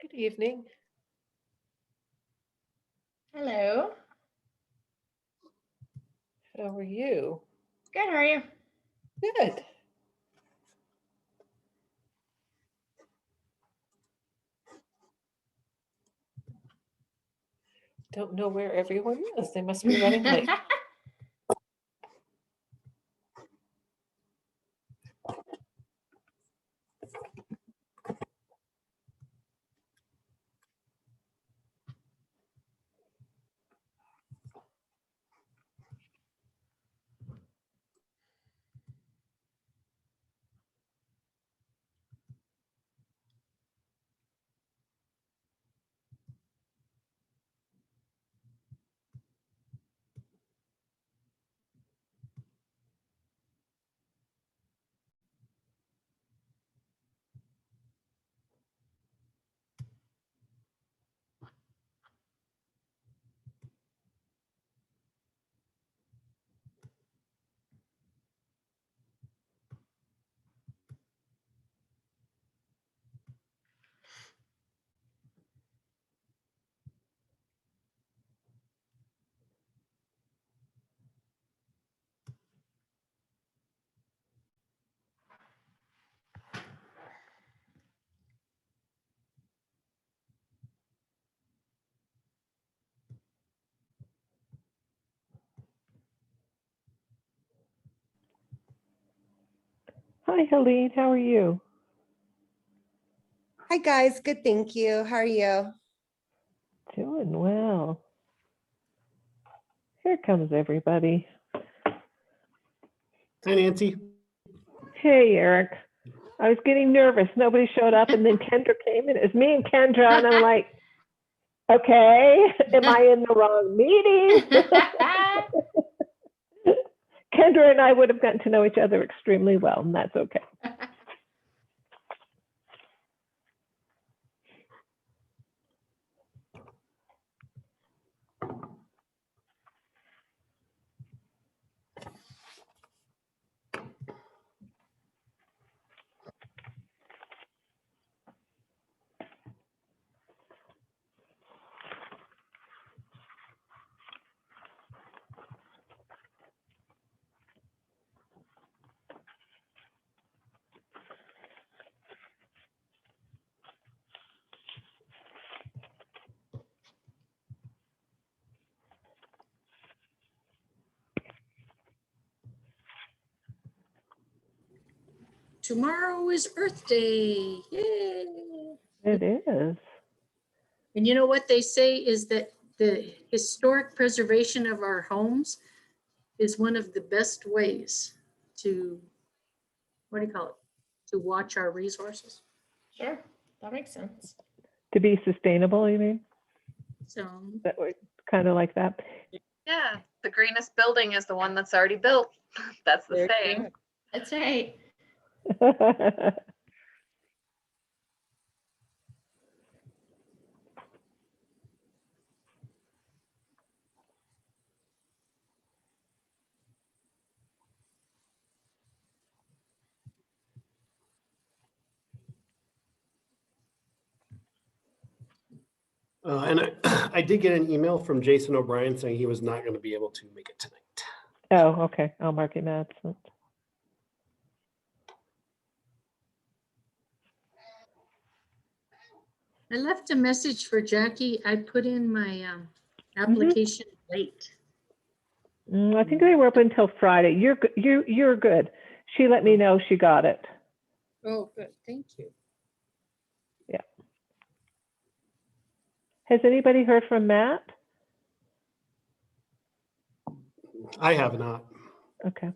Good evening. Hello. How are you? Good, how are you? Good. Don't know where everyone is. They must be running late. Hi, Helene. How are you? Hi guys, good, thank you. How are you? Doing well. Here comes everybody. Hi, Nancy. Hey, Eric. I was getting nervous. Nobody showed up, and then Kendra came in. It was me and Kendra, and I'm like, okay, am I in the wrong meeting? Kendra and I would have gotten to know each other extremely well, and that's okay. Tomorrow is Earth Day. Yay! It is. And you know what they say is that the historic preservation of our homes is one of the best ways to, what do you call it? To watch our resources. Sure, that makes sense. To be sustainable, you mean? So, That way, kind of like that. Yeah, the greenest building is the one that's already built. That's the Very saying. good. That's right. And I did get an email from Jason O'Brien saying he was not going to be able to make it tonight. Oh, okay. I'll mark him absent. I left a message for Jackie. I put in my application late. I think they were open until Friday. You're good. She let me know she got it. Oh, good. Thank you. Yeah. Has anybody heard from Matt? I have not. Okay.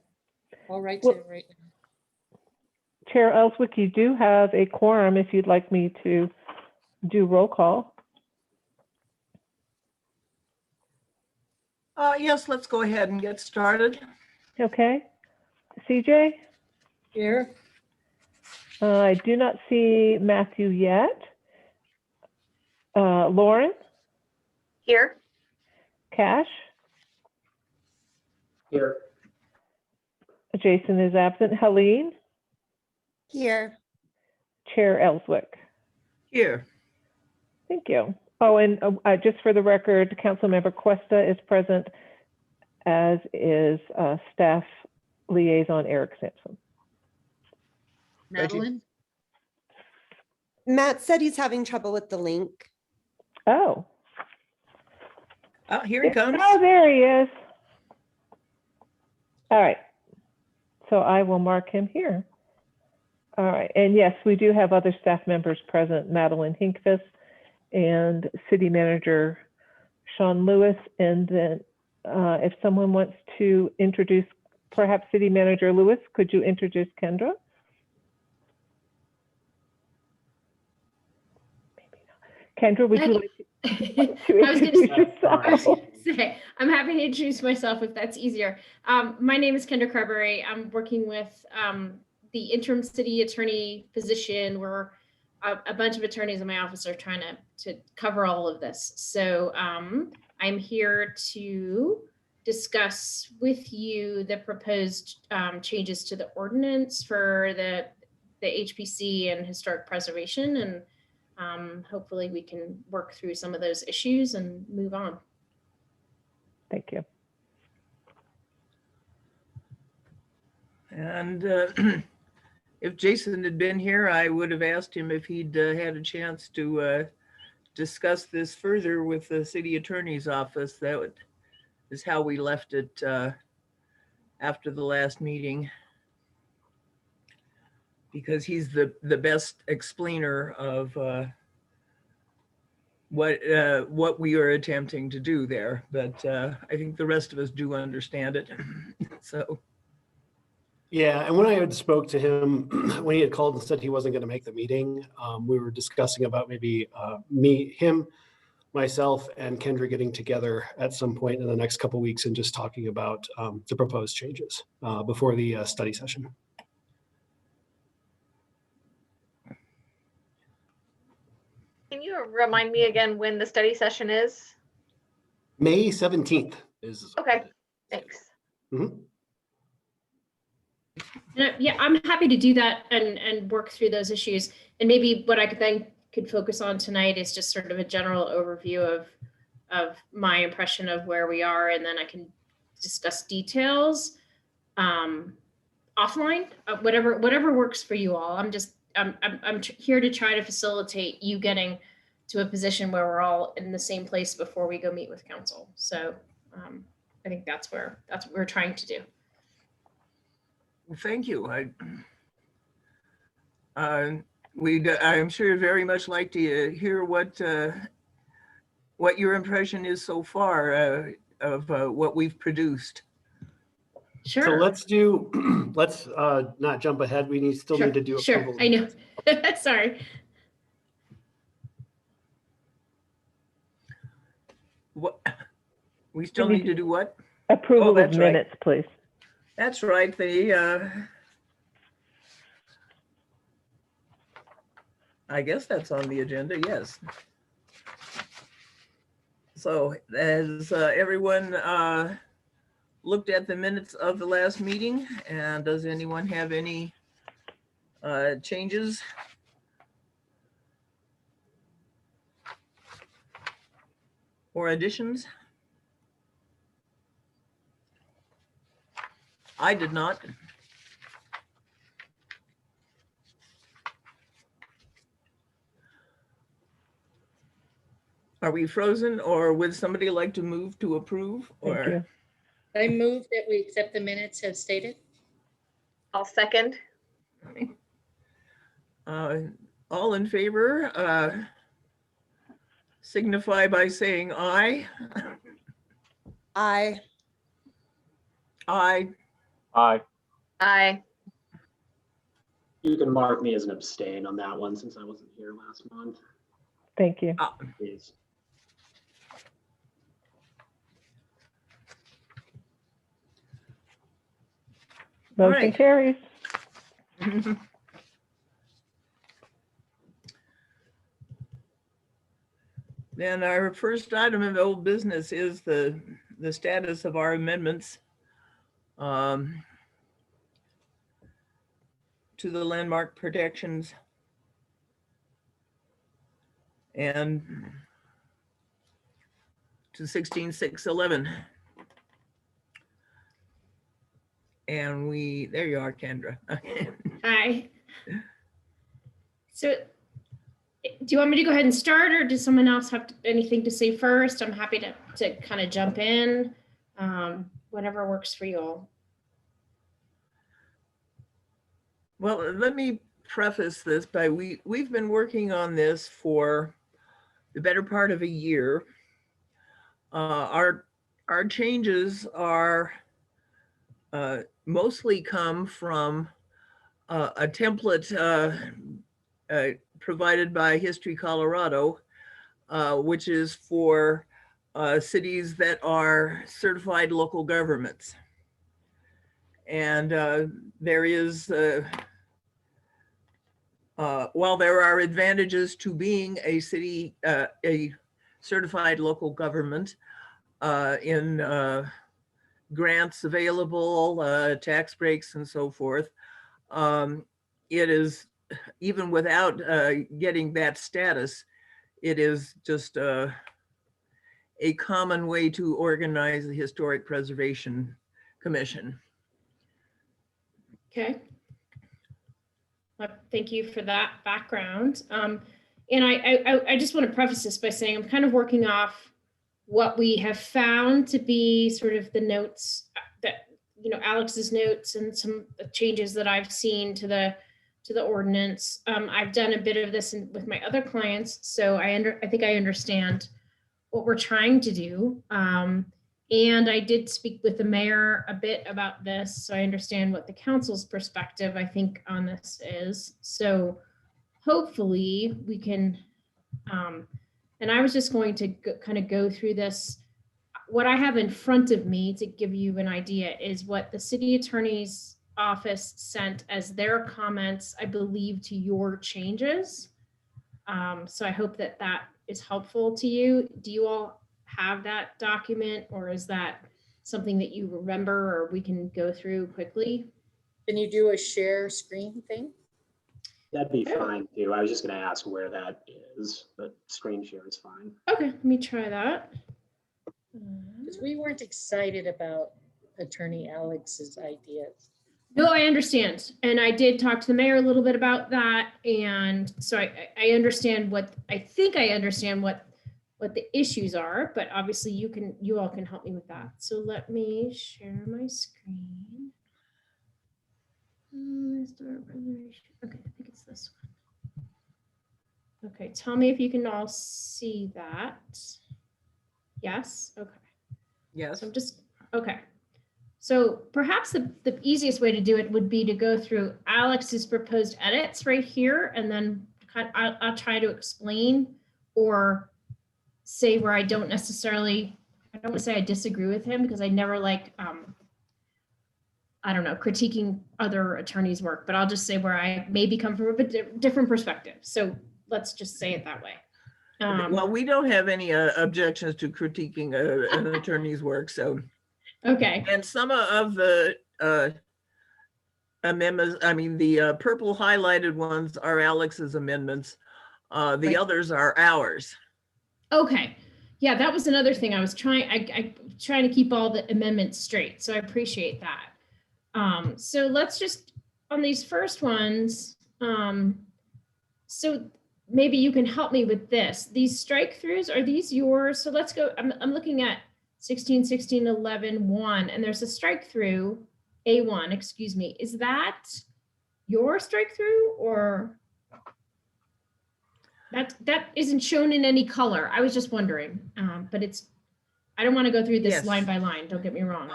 I'll write Well- to right now. Chair Ellswick, you do have a quorum if you'd like me to do roll call. Yes, let's go ahead and get started. Okay. CJ? Here. I do not see Matthew yet. Lauren? Here, Cash? Here. Jason is absent. Helene? Here. Chair Ellswick. Here. Thank you. Oh, and just for the record, Councilmember Cuesta is present, as is staff liaison Eric Sampson. Thank you. Madeline? Matt said he's having trouble with the link. Oh, Oh, here he comes. oh, there he is. All right. So I will mark him here. All right. And yes, we do have other staff members present, Madeline Hinkfist and City Manager Sean Lewis. And then if someone wants to introduce perhaps City Manager Lewis, could you introduce Kendra? Kendra, would you like to I was gonna introduce I was yourself? gonna say, I'm happy to introduce myself if that's easier. My name is Kendra Carberry. I'm working with the interim city attorney position, where a bunch of attorneys in my office are trying to cover all of this. So I'm here to discuss with you the proposed changes to the ordinance for the HPC and historic preservation, and hopefully we can work through some of those issues and move on. Thank you. And if Jason had been here, I would have asked him if he'd had a chance to discuss this further with the city attorney's office. That is how we left it after the last meeting, because he's the best explainer of what we are attempting to do there. But I think the rest of us do understand it. So. Yeah, and when I had spoke to him, when he had called and said he wasn't going to make the meeting, we were discussing about maybe him, myself, and Kendra getting together at some point in the next couple of weeks and just talking about the proposed changes before the study session. Can you remind me again when the study session is? May 17th is. Okay, thanks. Mhm. Yeah, I'm happy to do that and work through those issues. And maybe what I could focus on tonight is just sort of a general overview of my impression of where we are, and then I can discuss details offline, whatever works for you all. I'm here to try to facilitate you getting to a position where we're all in the same place before we go meet with council. So I think that's what we're trying to do. Well, thank you. I'm sure very much like to hear what your impression is so far of what we've produced. Sure. So let's not jump ahead. We still need to do a Sure, couple. I know. Sorry. What we still need to do what? Approval of that's right. minutes, please. That's right. I guess that's on the agenda, yes. So has everyone looked at the minutes of the last meeting, and does anyone have any changes? Or additions? I did not. Are we frozen, or would somebody like to move to approve? Thank Or you. I move that we accept the minutes as stated. I'll second. all in favor, signify by saying aye. Aye. Aye. Aye. Aye. You can mark me as an abstain on that one since I wasn't here last month, Thank you. please. Motion right. carries. Then our first item of old business is the status of our amendments to the landmark protections And to 16611. And there you are, Kendra. Hi. So do you want me to go ahead and start, or does someone else have anything to say first? I'm happy to kind of jump in, whatever works for you all. Well, let me preface this by we've been working on this for the better part of a year. Our changes are mostly come from a template provided by History Colorado, which is for cities that are certified local governments. And there is, while there are advantages to being a city, a certified local government in grants available, tax breaks and so forth, it is, even without getting that status, it is just a common way to organize the Historic Preservation Commission. Okay. Thank you for that background. And I just want to preface this by saying I'm kind of working off what we have found to be sort of the notes that, Alex's notes and some changes that I've seen to the ordinance. I've done a bit of this with my other clients, so I think I understand what we're trying to do. And I did speak with the mayor a bit about this, so I understand what the council's perspective, I think, on this is. So hopefully we can, and I was just going to kind of go through this. What I have in front of me to give you an idea is what the city attorney's office sent as their comments, I believe, to your changes. So I hope that that is helpful to you. Do you all have that document, or is that something that you remember or we can go through quickly? Can you do a share screen thing? That'd be fine too. I was just gonna ask where that is, but screen share is fine. Okay, let me try that. Because we weren't excited about Attorney Alex's ideas. No, I understand. And I did talk to the mayor a little bit about that. And so I understand I think I understand what the issues are, but obviously you all can help me with that. So let me share my screen. Okay, I think it's this one. Okay, tell me if you can all see that. Yes, okay. Yes. So I'm just, okay. So perhaps the easiest way to do it would be to go through Alex's proposed edits right here, and then I'll try to explain or say where I don't necessarily, I don't want to say I disagree with him, because I never like, I don't know, critiquing other attorneys' work, but I'll just say where I maybe come from a bit different perspective. So let's just say it that way. Well, we don't have any objections to critiquing an attorney's work, so. Okay. And some of the amendments, I mean, the purple highlighted ones are Alex's amendments. The Right. others are ours. Okay. Yeah, that was another thing I was trying, I trying to keep all the amendments straight. So I appreciate that. So let's just, on these first ones, so maybe you can help me with this. These strike throughs, are these yours? So let's go, I'm looking at 16, 16, 11, 1, and there's a strike through, A1, excuse me. Is that your strike through, or that isn't shown in any color? I was just wondering, but I don't want to go through this Yes. line by line, don't get me wrong.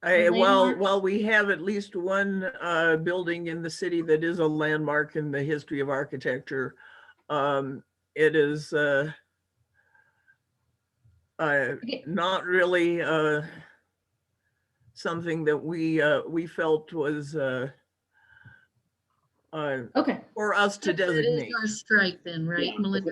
Well, we have at least one building in the city that is a landmark in the history of architecture. It is not really something that we felt was Okay. for us to designate. That's our strike then, right, Yeah. Melinda?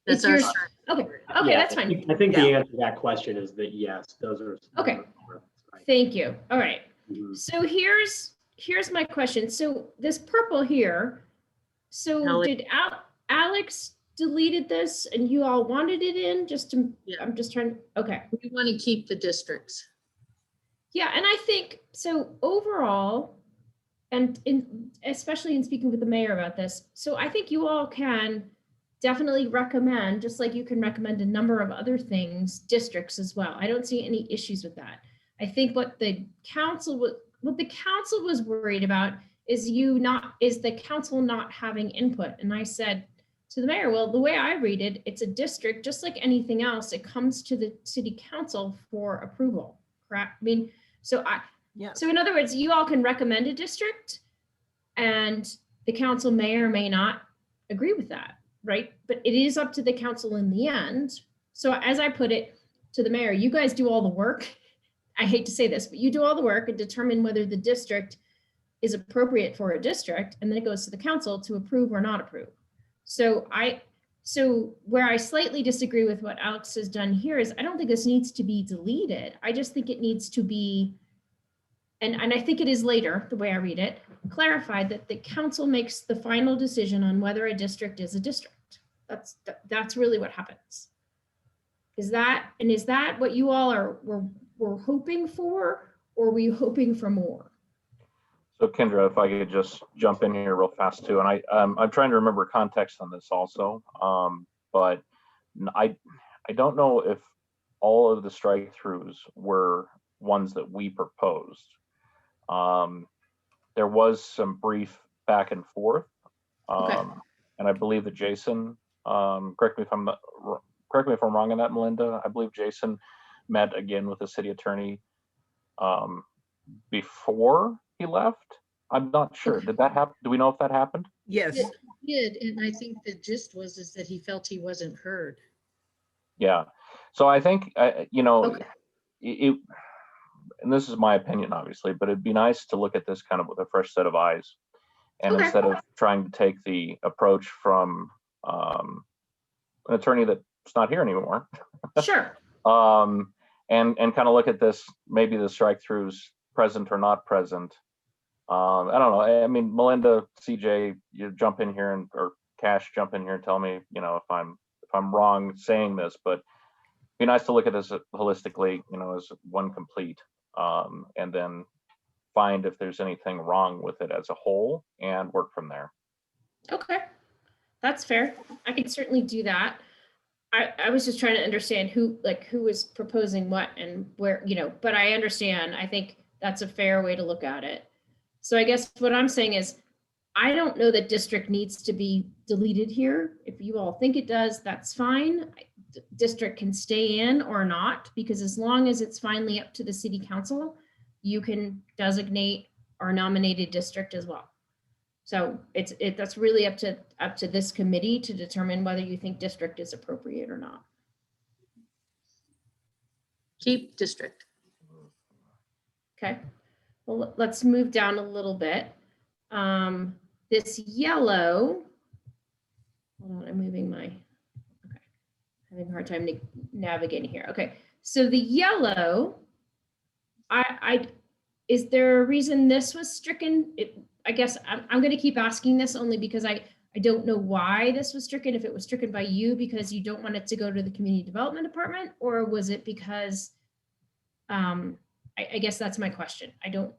It's That's our your- strike. Okay, Yeah, that's fine. I think the Yeah. answer to that question is that yes, those are. Okay. Right. Thank you. All right. Mhm. So here's my question. So this purple here, so Alex. Alex deleted this and you all wanted it in just to, Yeah. I'm just trying, okay. We want to keep the districts. Yeah, and I think, so overall, and especially in speaking with the mayor about this, so I think you all can definitely recommend, just like you can recommend a number of other things, districts as well. I don't see any issues with that. I think what the council was worried about is the council not having input. And I said to the mayor, well, the way I read it, it's a district, just like anything else, it comes to the city council for approval, correct? I mean, so in other words, you all can recommend a district and the council may or may not agree with that, right? But it is up to the council in the end. So as I put it to the mayor, you guys do all the work. I hate to say this, but you do all the work and determine whether the district is appropriate for a district, and then it goes to the council to approve or not approve. So where I slightly disagree with what Alex has done here is I don't think this needs to be deleted. I just think it needs to be, and I think it is later, the way I read it, clarified that the council makes the final decision on whether a district is a district. That's really what happens. Is that what you all were hoping for, or were you hoping for more? So Kendra, if I could just jump in here real fast too, and I'm trying to remember context on this also, but I don't know if all of the strike throughs were ones that we proposed. There was some brief back and forth, Okay. and I believe that Jason, correct me if I'm wrong on that, Melinda. I believe Jason met again with the city attorney before he left. I'm not sure. Did that happen? Do we know if that happened? Yes. It did, and I think the gist is that he felt he wasn't heard. Yeah. So I think, Okay. and this is my opinion, obviously, but it'd be nice to look at this kind of with a fresh set of eyes. And Okay. instead of trying to take the approach from an attorney that's not here anymore, Sure. and kind of look at this, maybe the strike throughs present or not present. I don't know. I mean, Melinda, CJ, you jump in here or Cash, jump in here and tell me, if I'm wrong saying this, but it'd be nice to look at this holistically, as one complete, and then find if there's anything wrong with it as a whole and work from there. Okay. That's fair. I can certainly do that. I was just trying to understand who was proposing what and where, but I understand. I think that's a fair way to look at it. So I guess what I'm saying is, I don't know that district needs to be deleted here. If you all think it does, that's fine. District can stay in or not, because as long as it's finally up to the city council, you can designate or nominate a district as well. So that's really up to this committee to determine whether you think district is appropriate or not. Keep district. Okay. Well, let's move down a little bit. This yellow, hold on, I'm moving having a hard time navigating here. Okay, so the yellow, is there a reason this was stricken? I guess I'm going to keep asking this only because I don't know why this was stricken. If it was stricken by you because you don't want it to go to the community development department, or was it because, I guess that's my question. I don't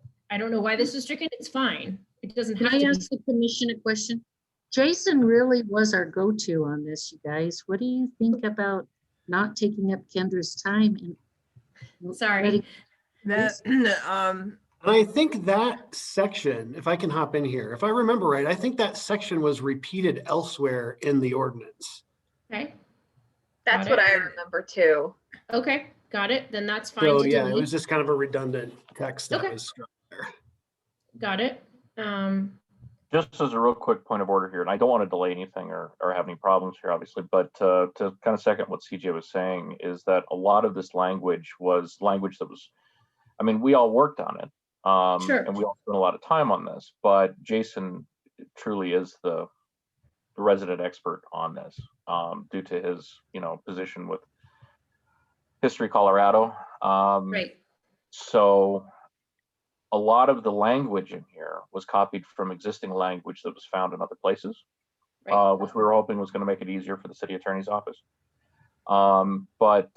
know why this was stricken. It's fine. It doesn't have Can to I be. ask the commission a question? Jason really was our go-to on this, you guys. What do you think about not taking up Kendra's time? And Sorry. That, And I think that section, if I can hop in here, if I remember right, I think that section was repeated elsewhere in the ordinance. Okay. That's Got what it. I remember too. Okay. Got it. Then that's fine. So to yeah, it delete. was just kind of a redundant text that Okay. was struck there. Got it. Just as a real quick point of order here, and I don't want to delay anything or have any problems here, obviously, but to kind of second what CJ was saying is that a lot of this language was language that was, I mean, we all worked on it, Sure. and we all spent a lot of time on this, but Jason truly is the resident expert on this, due to his, position with History Colorado. Right. So a lot of the language in here was copied from existing language that was found in other places. Right. which we were hoping was going to make it easier for the city attorney's office. But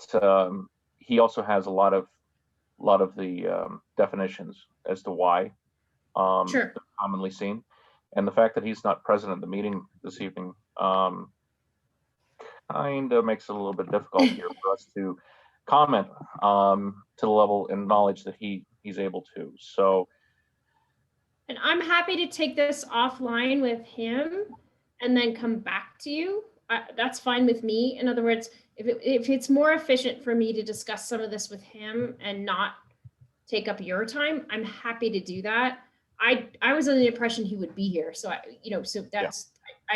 he also has a lot of the definitions as to why Sure. they're commonly seen, and the fact that he's not present at the meeting this evening kind of makes it a little bit difficult here for us to comment to the level and knowledge that he's able to. So, And I'm happy to take this offline with him and then come back to you. That's fine with me. In other words, if it's more efficient for me to discuss some of this with him and not take up your time, I'm happy to do that. I was under the impression he would be here. So I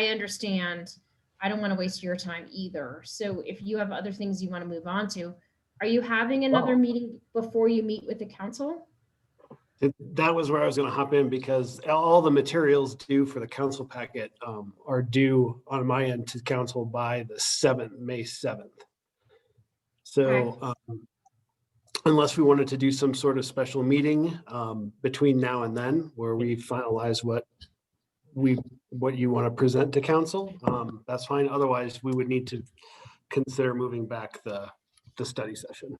understand. I don't want to waste your time either. So if you have other things you want to move on to, are you having another meeting before you meet with the council? That was where I was going to hop in, because all the materials due for the council packet are due on my end to council by the 7th, May 7th. So unless we wanted to do some sort of special meeting between now and then, where we finalize what you want to present to council, that's fine. Otherwise, we would need to consider moving back the study session.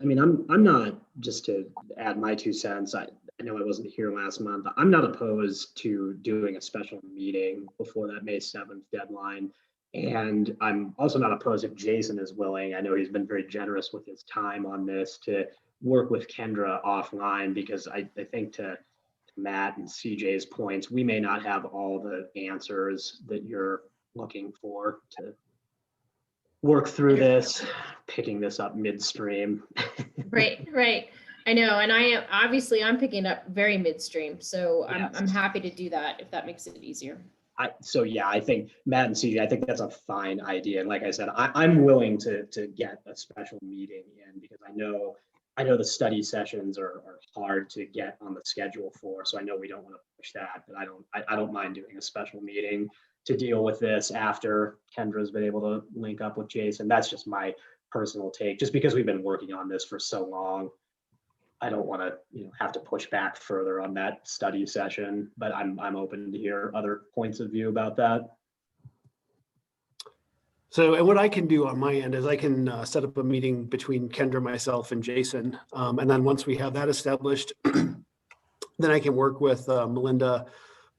I mean, I'm not, just to add my 2 cents, I know I wasn't here last month. I'm not opposed to doing a special meeting before that May 7th deadline. And I'm also not opposed if Jason is willing. I know he's been very generous with his time on this to work with Kendra offline, because I think to Matt and CJ's points, we may not have all the answers that you're looking for to work through this, picking this up midstream. Right. I know. And I'm picking up very midstream. So Yes. I'm happy to do that if that makes it easier. So yeah, I think Matt and CJ, I think that's a fine idea. And like I said, I'm willing to get a special meeting in, because I know the study sessions are hard to get on the schedule for. So I know we don't want to push that, but I don't mind doing a special meeting to deal with this after Kendra's been able to link up with Jason. That's just my personal take, just because we've been working on this for so long. I don't want to, have to push back further on that study session, but I'm open to hear other points of view about that. So, and what I can do on my end is I can set up a meeting between Kendra, myself, and Jason. And then once we have that established, then I can work with Melinda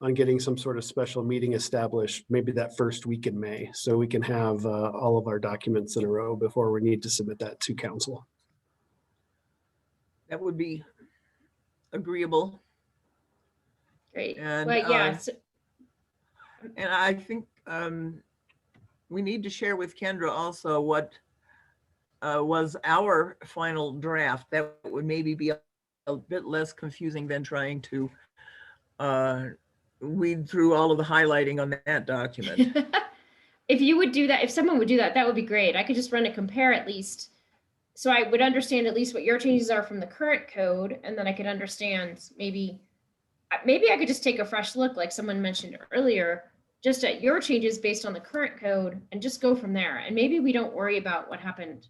on getting some sort of special meeting established, maybe that first week in May, so we can have all of our documents in a row before we need to submit that to council. That would be agreeable. Great. And, Well, yeah. And I think we need to share with Kendra also what was our final draft. That would maybe be a bit less confusing than trying to weed through all of the highlighting on that document. If you would do that, if someone would do that, that would be great. I could just run a compare at least. So I would understand at least what your changes are from the current code. And then I could understand maybe I could just take a fresh look, like someone mentioned earlier, just at your changes based on the current code and just go from there. And maybe we don't worry about what happened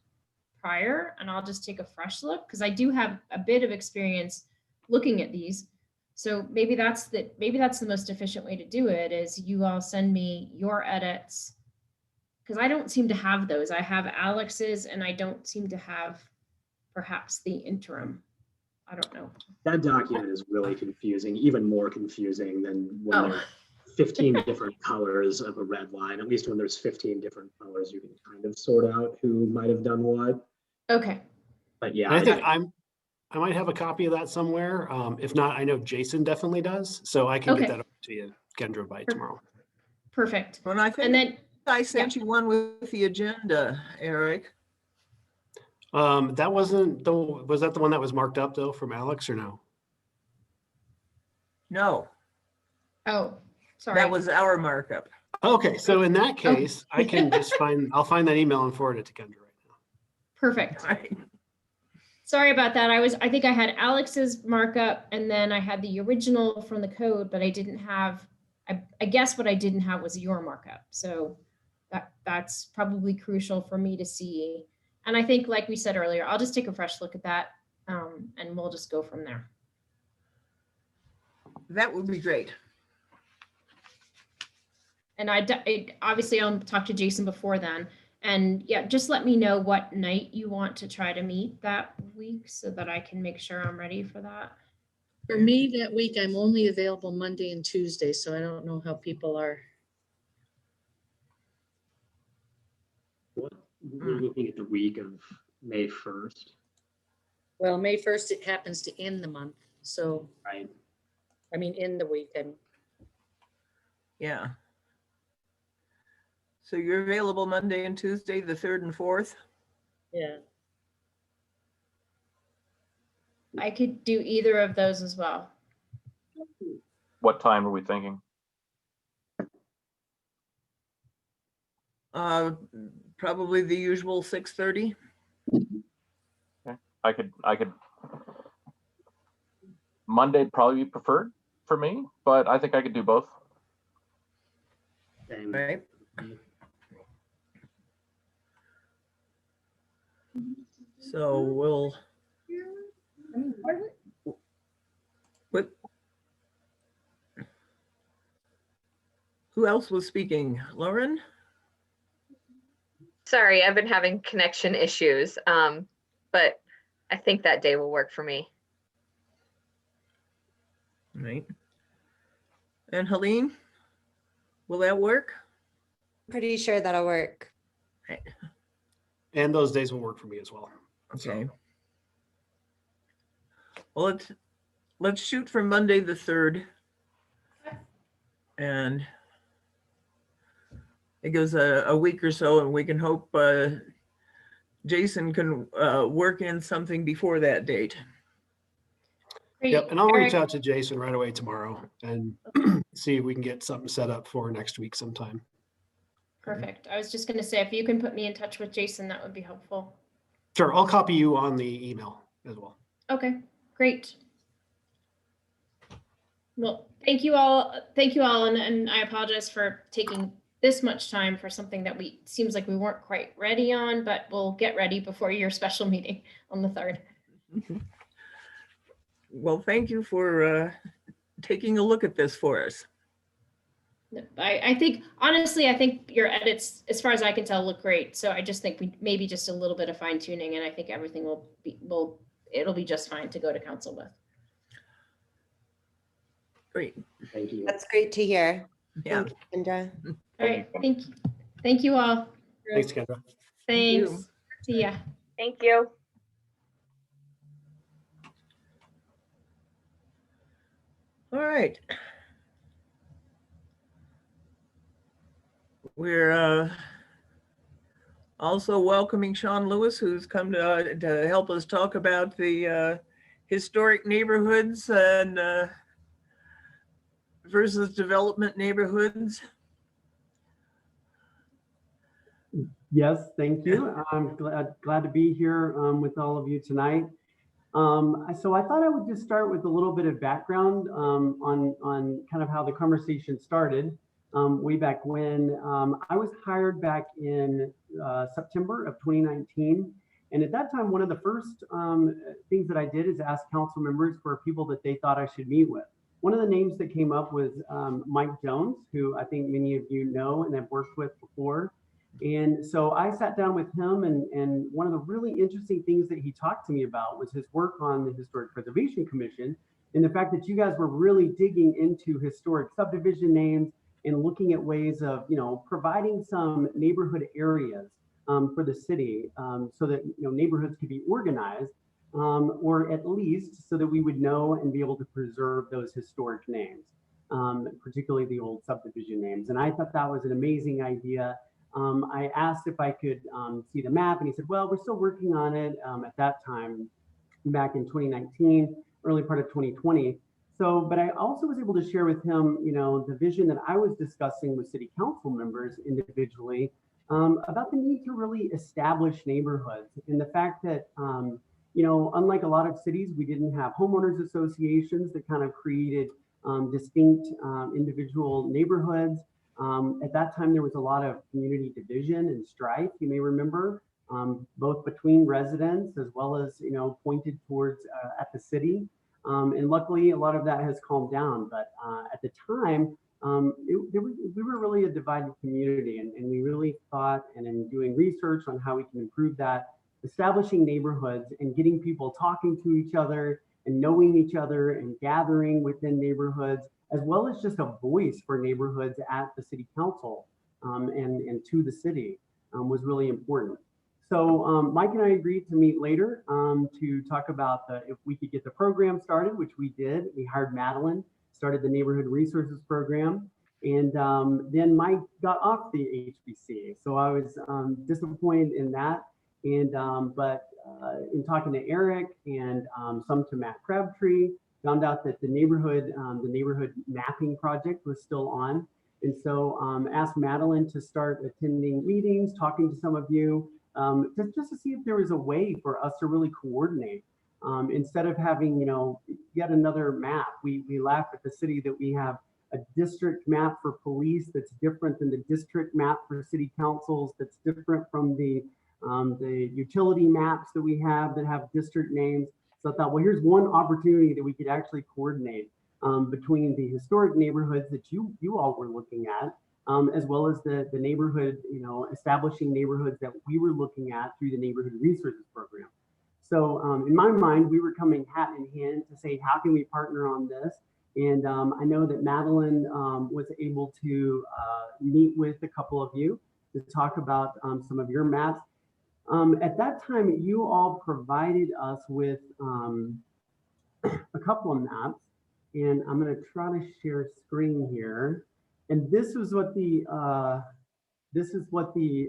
prior, and I'll just take a fresh look, because I do have a bit of experience looking at these. So maybe that's the most efficient way to do it, is you all send me your edits, because I don't seem to have those. I have Alex's, and I don't seem to have perhaps the interim. I don't know. That document is really confusing, even more confusing than when there's 15 different colors of a red line. At least when there's 15 different colors, you can kind of sort out who might have done what. Okay. But yeah, I think I might have a copy of that somewhere. If not, I know Jason definitely does, so I can get that over to you, Kendra, by tomorrow. Perfect. When I think, And then I sent you one with the agenda, Eric. That wasn't was that the one that was marked up though from Alex, or no? No, oh, sorry. that was our markup. Okay, so in that case, I can just I'll find that email and forward it to Kendra right now. Perfect. Right. Sorry about that. I think I had Alex's markup, and then I had the original from the code, but I didn't have, I guess what I didn't have was your markup. So that's probably crucial for me to see. And I think, like we said earlier, I'll just take a fresh look at that, and we'll just go from there. That would be great. And obviously I'll talk to Jason before then. And yeah, just let me know what night you want to try to meet that week so that I can make sure I'm ready for that. For me, that week, I'm only available Monday and Tuesday, so I don't know how people are. We're looking at the week of May 1st, Well, May 1st, it happens to end the month, so, right? I mean, in the week, and Yeah. So you're available Monday and Tuesday, the 3rd and 4th? yeah. I could do either of those as well. What time are we thinking? Probably the usual 6:30. I could. Monday'd probably be preferred for me, but I think I could do both. And Right. So we'll. What? Who else was speaking? Lauren? Sorry, I've been having connection issues, but I think that day will work for me. Right. And Helene? Will that work? Pretty sure that'll work. And those days will work for me as well. Okay. Well, let's shoot for Monday the 3rd. And it goes a week or so, and we can hope Jason can work in something before that date. Great. Yep, and I'll reach Eric, out to Jason right away tomorrow and see if we can get something set up for next week sometime. Perfect. I was just going to say, if you can put me in touch with Jason, that would be helpful. Sure, I'll copy you on the email as well. Okay, great. Well, thank you all. Thank you all. And I apologize for taking this much time for something that seems like we weren't quite ready on, but we'll get ready before your special meeting on the 3rd. Well, thank you for taking a look at this for us. I think, honestly, I think your edits, as far as I can tell, look great. So I just think we maybe just a little bit of fine tuning, and I think everything it'll be just fine to go to council with. Great. thank you. That's great to hear. Yeah. Thank you, Kendra. All right, thank you. Thank you all. Thanks, Kendra. you. Thanks. See ya. Thank you. All right. We're also welcoming Sean Lewis, who's come to help us talk about the historic neighborhoods and versus development neighborhoods. Yes, thank you. I'm glad to be here with all of you tonight. So I thought I would just start with a little bit of background on kind of how the conversation started way back when. I was hired back in September of 2019. And at that time, one of the first things that I did is ask council members for people that they thought I should meet with. One of the names that came up was Mike Jones, who I think many of you know and have worked with before. And so I sat down with him, and one of the really interesting things that he talked to me about was his work on the Historic Preservation Commission and the fact that you guys were really digging into historic subdivision names and looking at ways of, providing some neighborhood areas for the city so that, neighborhoods could be organized or at least so that we would know and be able to preserve those historic names, particularly the old subdivision names. And I thought that was an amazing idea. I asked if I could see the map, and he said, well, we're still working on it at that time, back in 2019, early part of 2020. So, but I also was able to share with him, the vision that I was discussing with city council members individually about the need to really establish neighborhoods and the fact that, unlike a lot of cities, we didn't have homeowners associations that kind of created distinct individual neighborhoods. At that time, there was a lot of community division and strife, you may remember, both between residents as well as, pointed towards at the city. And luckily, a lot of that has calmed down. But at the time, we were really a divided community, and we really thought, and in doing research on how we can improve that, establishing neighborhoods and getting people talking to each other and knowing each other and gathering within neighborhoods, as well as just a voice for neighborhoods at the city council and to the city was really important. So Mike and I agreed to meet later to talk about if we could get the program started, which we did. We hired Madeline, started the Neighborhood Resources Program, and then Mike got off the HBC. So I was disappointed in that. And but in talking to Eric and some to Matt Crabtree, found out that the neighborhood mapping project was still on. And so asked Madeline to start attending meetings, talking to some of you, just to see if there was a way for us to really coordinate. Instead of having, yet another map, we laugh at the city that we have a district map for police that's different than the district map for city councils, that's different from the utility maps that we have that have district names. So I thought, well, here's one opportunity that we could actually coordinate between the historic neighborhoods that you all were looking at, as well as the neighborhood, establishing neighborhoods that we were looking at through the Neighborhood Resources Program. So in my mind, we were coming hat in hand to say, how can we partner on this? And I know that Madeline was able to meet with a couple of you to talk about some of your maps. At that time, you all provided us with a couple of maps, and I'm going to try to share screen here. And this is what the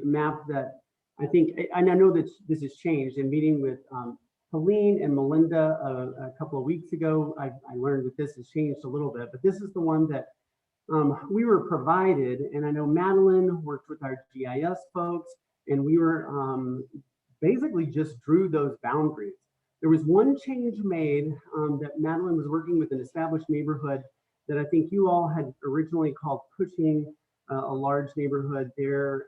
map that I think, and I know that this has changed. In meeting with Helene and Melinda a couple of weeks ago, I learned that this has changed a little bit, but this is the one that we were provided. And I know Madeline worked with our GIS folks, and we were basically just drew those boundaries. There was one change made that Madeline was working with an established neighborhood that I think you all had originally called Pushing, a large neighborhood there.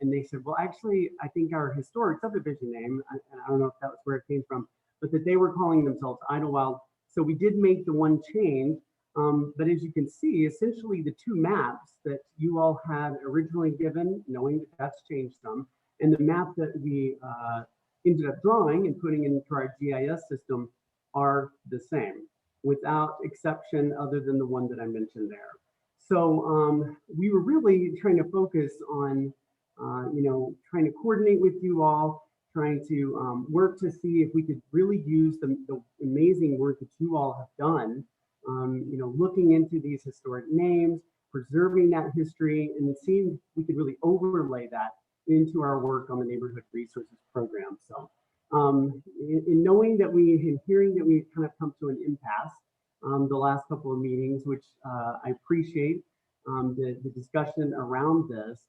And they said, well, actually, I think our historic subdivision name, and I don't know if that was where it came from, but that they were calling themselves Idlewild. So we did make the one change. But as you can see, essentially the two maps that you all had originally given, knowing that that's changed some, and the map that we ended up drawing and putting into our GIS system are the same, without exception other than the one that I mentioned there. So we were really trying to focus on, trying to coordinate with you all, trying to work to see if we could really use the amazing work that you all have done, looking into these historic names, preserving that history, and seeing if we could really overlay that into our work on the Neighborhood Resources Program. So in knowing that hearing that we've kind of come to an impasse the last couple of meetings, which I appreciate the discussion around this.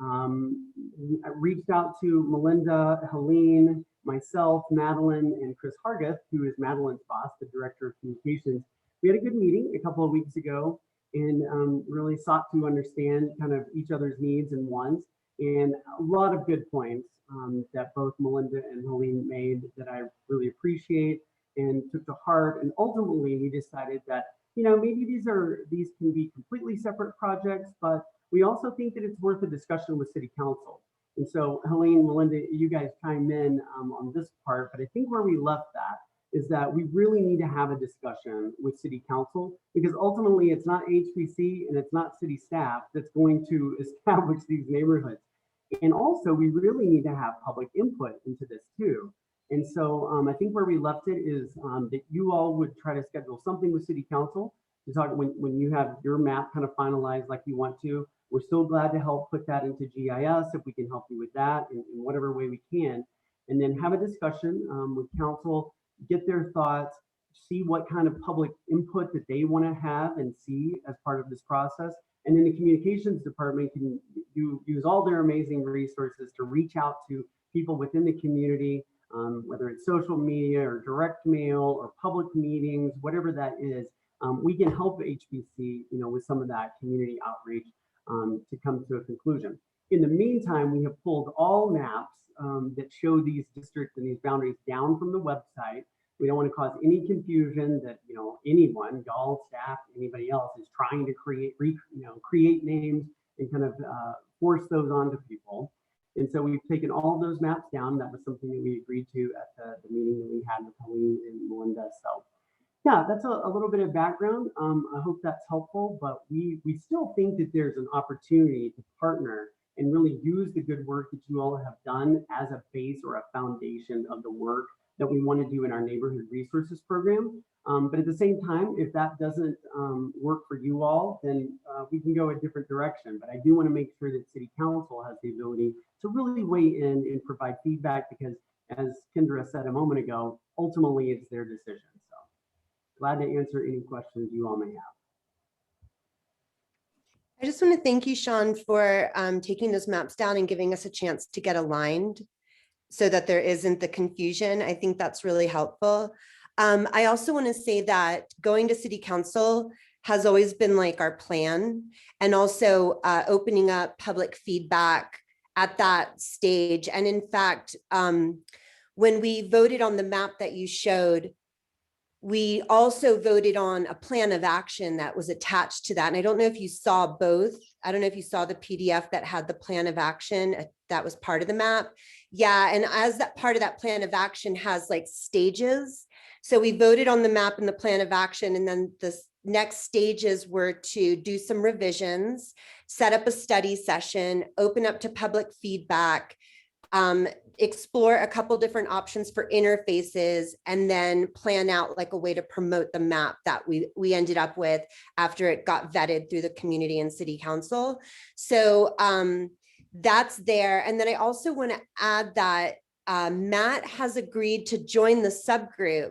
I reached out to Melinda, Helene, myself, Madeline, and Chris Hargeth, who is Madeline's boss, the Director of Communications. We had a good meeting a couple of weeks ago and really sought to understand kind of each other's needs and wants, and a lot of good points that both Melinda and Helene made that I really appreciate and took to heart. And ultimately, we decided that, maybe these can be completely separate projects, but we also think that it's worth a discussion with City Council. And so Helene, Melinda, you guys chime in on this part, but I think where we left that is that we really need to have a discussion with City Council, because ultimately it's not HBC and it's not city staff that's going to establish these neighborhoods. And also we really need to have public input into this too. And so I think where we left it is that you all would try to schedule something with City Council to talk when you have your map kind of finalized like you want to. We're still glad to help put that into GIS if we can help you with that in whatever way we can. And then have a discussion with council, get their thoughts, see what kind of public input that they want to have and see as part of this process. And then the communications department can use all their amazing resources to reach out to people within the community, whether it's social media or direct mail or public meetings, whatever that is. We can help HBC, with some of that community outreach to come to a conclusion. In the meantime, we have pulled all maps that show these districts and these boundaries down from the website We don't want to cause any confusion that, you know, anyone, y'all, staff, anybody else is trying to create names and kind of force those onto people. And so we've taken all those maps down. That was something that we agreed to at the meeting that we had with Helene and Melinda. So yeah, that's a little bit of background. I hope that's helpful, but we still think that there's an opportunity to partner and really use the good work that you all have done as a base or a foundation of the work that we want to do in our neighborhood resources program. But at the same time, if that doesn't work for you all, then we can go a different direction. But I do want to make sure that City Council has the ability to really weigh in and provide feedback, because as Kendra said a moment ago, ultimately it's their decision. So glad to answer any questions you all may have. I just want to thank you, Sean, for taking those maps down and giving us a chance to get aligned so that there isn't the confusion. I think that's really helpful. I also want to say that going to City Council has always been like our plan, and also opening up public feedback at that stage. And in fact, when we voted on the map that you showed, we also voted on a plan of action that was attached to that. And I don't know if you saw both. I don't know if you saw the PDF that had the plan of action that was part of the map. Yeah, and as that part of that plan of action has like stages. So we voted on the map and the plan of action, and then the next stages were to do some revisions, set up a study session, open up to public feedback, explore a couple different options for interfaces, and then plan out like a way to promote the map that we ended up with after it got vetted through the community and City Council. So that's there. And then I also want to add that Matt has agreed to join the subgroup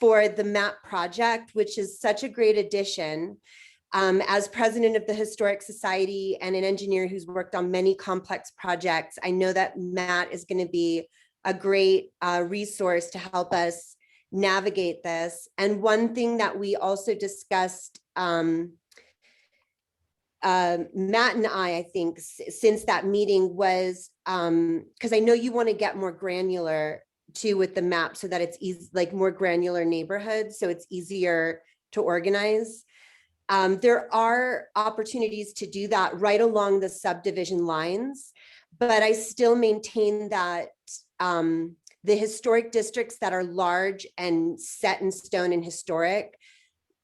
for the map project, which is such a great addition. As president of the Historic Society and an engineer who's worked on many complex projects, I know that Matt is going to be a great resource to help us navigate this. And one thing that we also discussed, Matt and I think, since that meeting was, because I know you want to get more granular too with the map so that it's easy, like more granular neighborhoods, so it's easier to organize. There are opportunities to do that right along the subdivision lines, but I still maintain that the historic districts that are large and set in stone and historic,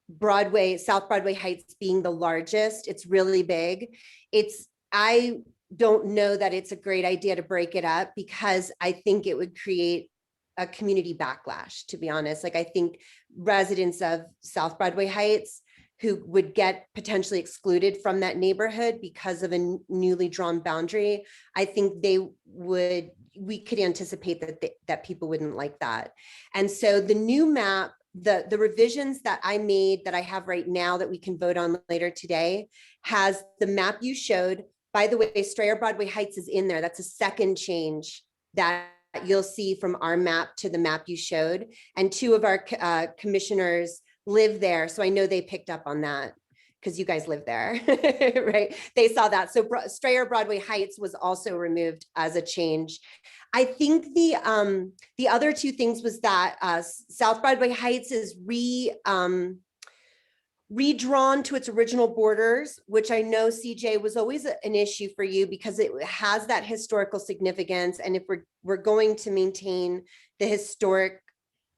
Broadway, South Broadway Heights being the largest, it's really big. I don't know that it's a great idea to break it up, because I think it would create a community backlash, to be honest. Like, I think residents of South Broadway Heights who would get potentially excluded from that neighborhood because of a newly drawn boundary, I think we could anticipate that people wouldn't like that. And so the new map, the revisions that I made that I have right now that we can vote on later today, has the map you showed. By the way, Strayer Broadway Heights is in there. That's a second change that you'll see from our map to the map you showed. And two of our commissioners live there. So I know they picked up on that because you guys live there, right? They saw that. So Strayer Broadway Heights was also removed as a change. I think the other two things was that South Broadway Heights is redrawn to its original borders, which I know, CJ, was always an issue for you because it has that historical significance. And if we're going to maintain the historic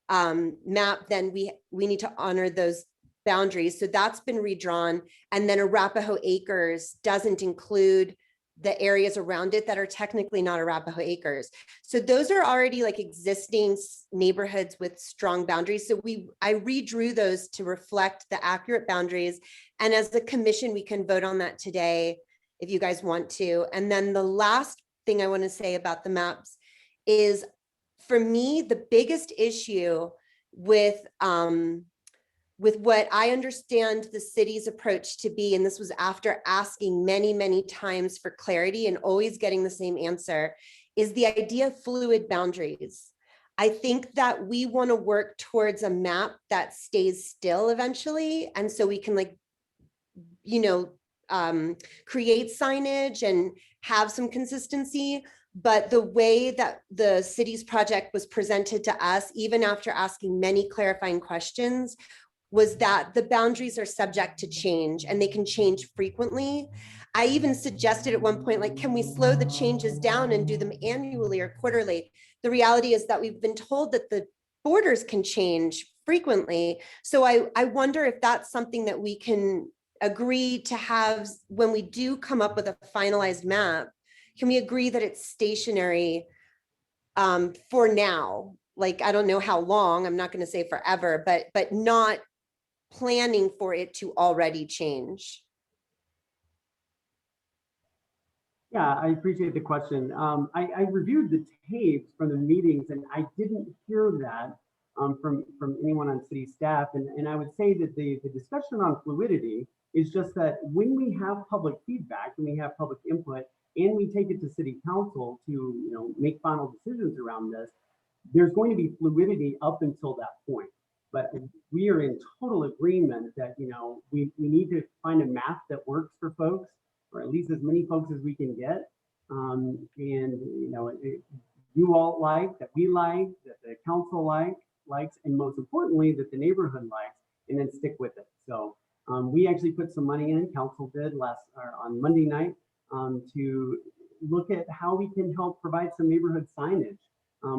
map, then we need to honor those boundaries. So that's been redrawn. And then Arapahoe Acres doesn't include the areas around it that are technically not Arapahoe Acres. So those are already like existing neighborhoods with strong boundaries. So I redrew those to reflect the accurate boundaries. And as the commission, we can vote on that today if you guys want to. And then the last thing I want to say about the maps is, for me, the biggest issue with what I understand the city's approach to be, and this was after asking many, many times for clarity and always getting the same answer, is the idea of fluid boundaries. I think that we want to work towards a map that stays still eventually. And so we can, like, create signage and have some consistency. But the way that the city's project was presented to us, even after asking many clarifying questions, was that the boundaries are subject to change and they can change frequently. I even suggested at one point, like, can we slow the changes down and do them annually or quarterly? The reality is that we've been told that the borders can change frequently. So I wonder if that's something that we can agree to have when we do come up with a finalized map. Can we agree that it's stationary for now? Like, I don't know how long, I'm not going to say forever, but not planning for it to already change. Yeah, I appreciate the question. I reviewed the tapes from the meetings and I didn't hear that from anyone on city staff. And I would say that the discussion on fluidity is just that when we have public feedback and we have public input and we take it to city council to make final decisions around this, there's going to be fluidity up until that point. But we are in total agreement that we need to find a map that works for folks, or at least as many folks as we can get. You all like, that we like, that the council likes, and most importantly, that the neighborhood likes, and then stick with it. So we actually put some money in, council did on Monday night, to look at how we can help provide some neighborhood signage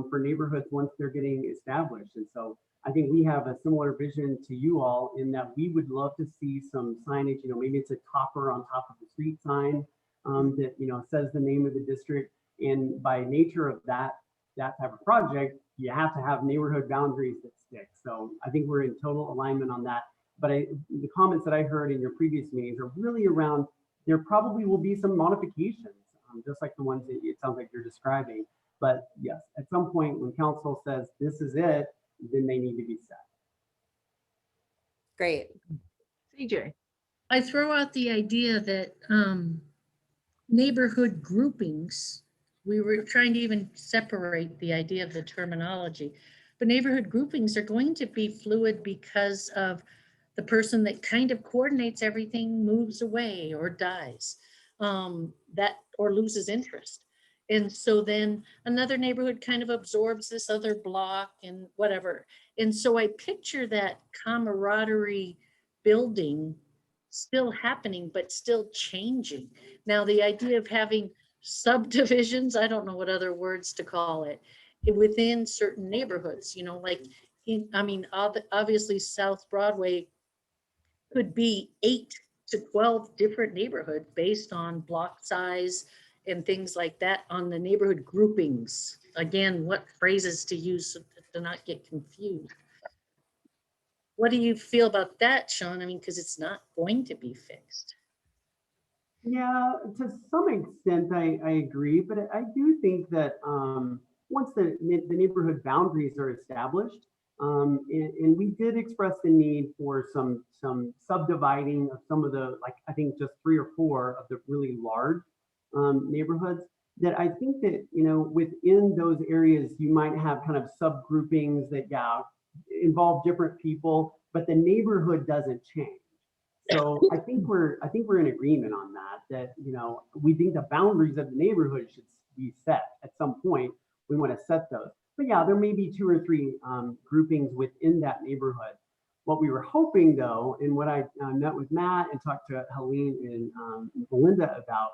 for neighborhoods once they're getting established. And so I think we have a similar vision to you all in that we would love to see some signage, maybe it's a topper on top of the street sign that, says the name of the district. And by nature of that type of project, you have to have neighborhood boundaries that stick. So I think we're in total alignment on that. But the comments that I heard in your previous meetings are really around, there probably will be some modifications, just like the ones that it sounds like you're describing. But yes, at some point when council says this is it, then they need to be set. Great. CJ. I throw out the idea that neighborhood groupings, we were trying to even separate the idea of the terminology, but neighborhood groupings are going to be fluid because of the person that kind of coordinates everything moves away or dies, or loses interest. And so then another neighborhood kind of absorbs this other block and whatever. And so I picture that camaraderie building still happening, but still changing. Now, the idea of having subdivisions, I don't know what other words to call it, within certain neighborhoods, obviously South Broadway could be 8 to 12 different neighborhoods based on block size and things like that on the neighborhood groupings. Again, what phrases to use to not get confused. What do you feel about that, Sean? Because it's not going to be fixed. Yeah, to some extent, I agree, but I do think that once the neighborhood boundaries are established, and we did express the need for some subdividing of some of the, like, I think just 3 or 4 of the really large neighborhoods, that I think that, within those areas, you might have kind of subgroupings that involve different people, but the neighborhood doesn't change. So I think we're in agreement on that we think the boundaries of the neighborhood should be set at some point. We want to set those. But yeah, there may be 2 or 3 groupings within that neighborhood. What we were hoping, though, and what I met with Matt and talked to Helene and Belinda about,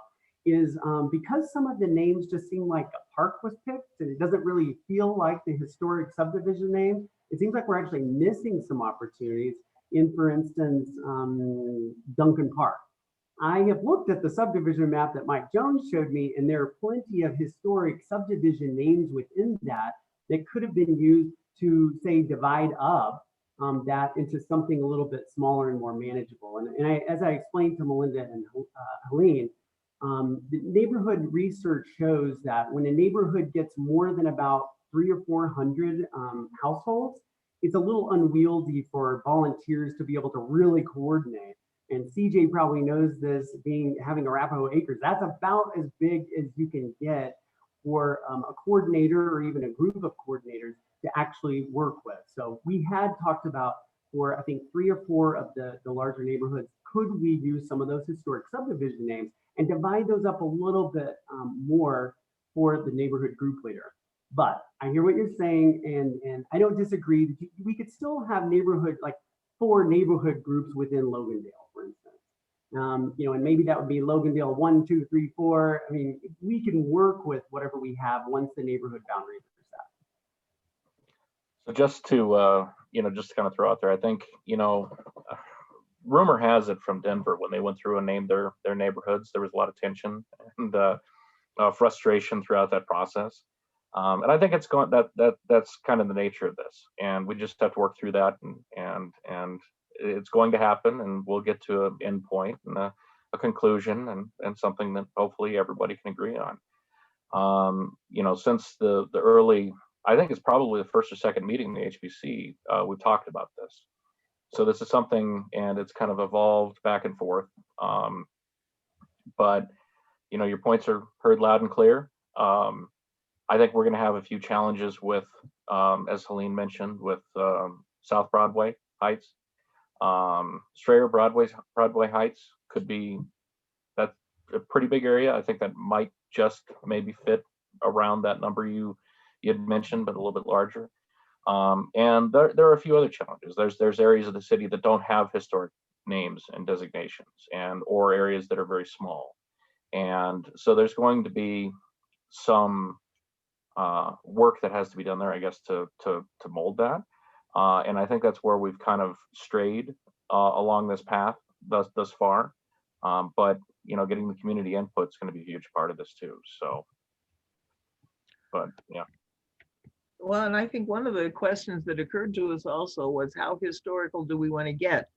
is because some of the names just seem like a park was picked and it doesn't really feel like the historic subdivision name, it seems like we're actually missing some opportunities in, for instance, Duncan Park. I have looked at the subdivision map that Mike Jones showed me, and there are plenty of historic subdivision names within that could have been used to, say, divide up that into something a little bit smaller and more manageable. And as I explained to Melinda and Helene, the neighborhood research shows that when a neighborhood gets more than about 300 or 400 households, it's a little unwieldy for volunteers to be able to really coordinate. And CJ probably knows this, having Arapahoe Acres, that's about as big as you can get for a coordinator or even a group of coordinators to actually work with. So we had talked about, for I think 3 or 4 of the larger neighborhoods, could we use some of those historic subdivision names and divide those up a little bit more for the neighborhood group leader. But I hear what you're saying, and I don't disagree. We could still have neighborhood, like 4 neighborhood groups within Logandale, for instance. And maybe that would be Logandale 1, 2, 3, 4. I mean, we can work with whatever we have once the neighborhood boundaries are set. So just to, just to kind of throw out there, I think, rumor has it from Denver, when they went through and named their neighborhoods, there was a lot of tension and frustration throughout that process. And I think it's going that's kind of the nature of this, and we just have to work through that, and it's going to happen, and we'll get to an end point and a conclusion, and something that hopefully everybody can agree on. Since the early, I think it's probably the first or second meeting in the HBC, we've talked about this. So this is something, and it's kind of evolved back and forth. But your points are heard loud and clear. I think we're going to have a few challenges with, as Helene mentioned, with South Broadway Heights. Strayer Broadway Heights could be, that's a pretty big area. I think that might just maybe fit around that number you had mentioned, but a little bit larger. And there are a few other challenges. There's areas of the city that don't have historic names and designations, or areas that are very small. And so there's going to be some work that has to be done there, I guess, to mold that. And I think that's where we've kind of strayed along this path thus far. But getting the community input is going to be a huge part of this too. So, but yeah. Well, and I think one of the questions that occurred to us also was, how historical do we want to get?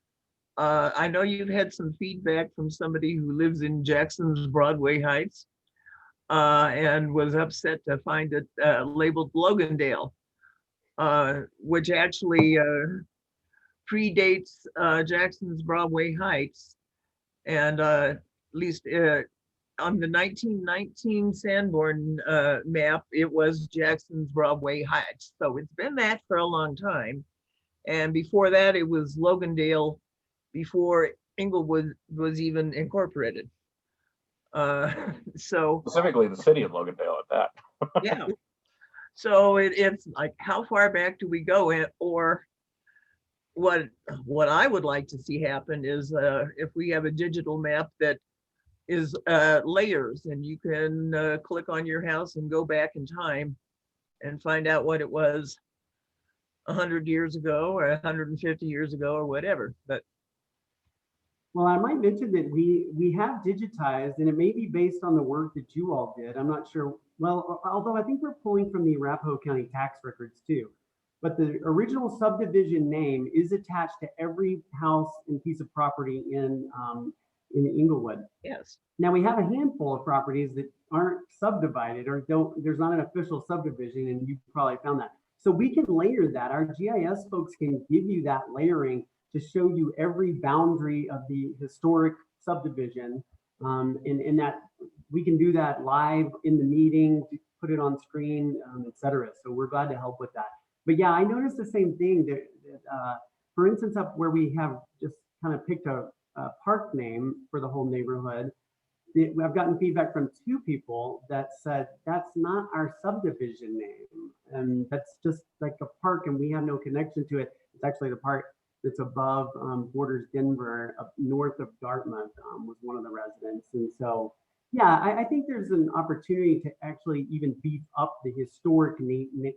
I know you've had some feedback from somebody who lives in Jackson's Broadway Heights and was upset to find it labeled Logandale, which actually predates Jackson's Broadway Heights. And at least on the 1919 Sanborn map, it was Jackson's Broadway Heights. So it's been that for a long time. And before that, it was Logandale, before Inglewood was even incorporated. So specifically the city of Logandale at that. Yeah. So it's like, how far back do we go in? Or what I would like to see happen is if we have a digital map that is layers, and you can click on your house and go back in time and find out what it was 100 years ago or 150 years ago or whatever. But well, I might mention that we have digitized, and it may be based on the work that you all did. I'm not sure. Well, although I think we're pulling from the Arapahoe County tax records too. But the original subdivision name is attached to every house and piece of property in Inglewood. yes. Now we have a handful of properties that aren't subdivided or there's not an official subdivision, and you probably found that. So we can layer that. Our GIS folks can give you that layering to show you every boundary of the historic subdivision. And that we can do that live in the meeting, put it on screen, et cetera. So we're glad to help with that. But yeah, I noticed the same thing that for instance, up where we have just kind of picked a park name for the whole neighborhood, I've gotten feedback from 2 people that said, that's not our subdivision name. And that's just like a park and we have no connection to it. It's actually the park that's above borders Denver, up north of Dartmouth, was one of the residents. And so, yeah, I think there's an opportunity to actually even beef up the historic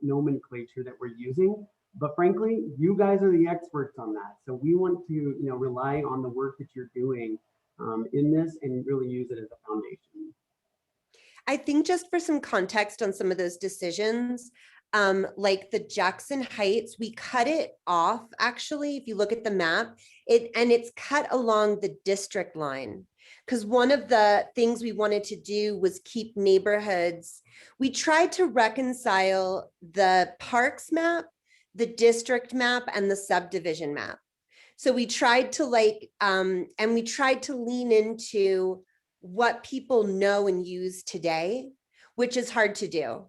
nomenclature that we're using. But frankly, you guys are the experts on that. So we want to rely on the work that you're doing in this and really use it as a foundation. I think just for some context on some of those decisions, like the Jackson Heights, we cut it off, actually, if you look at the map, and it's cut along the district line. Because one of the things we wanted to do was keep neighborhoods. We tried to reconcile the parks map, the district map, and the subdivision map. So we tried to and we tried to lean into what people know and use today, which is hard to do.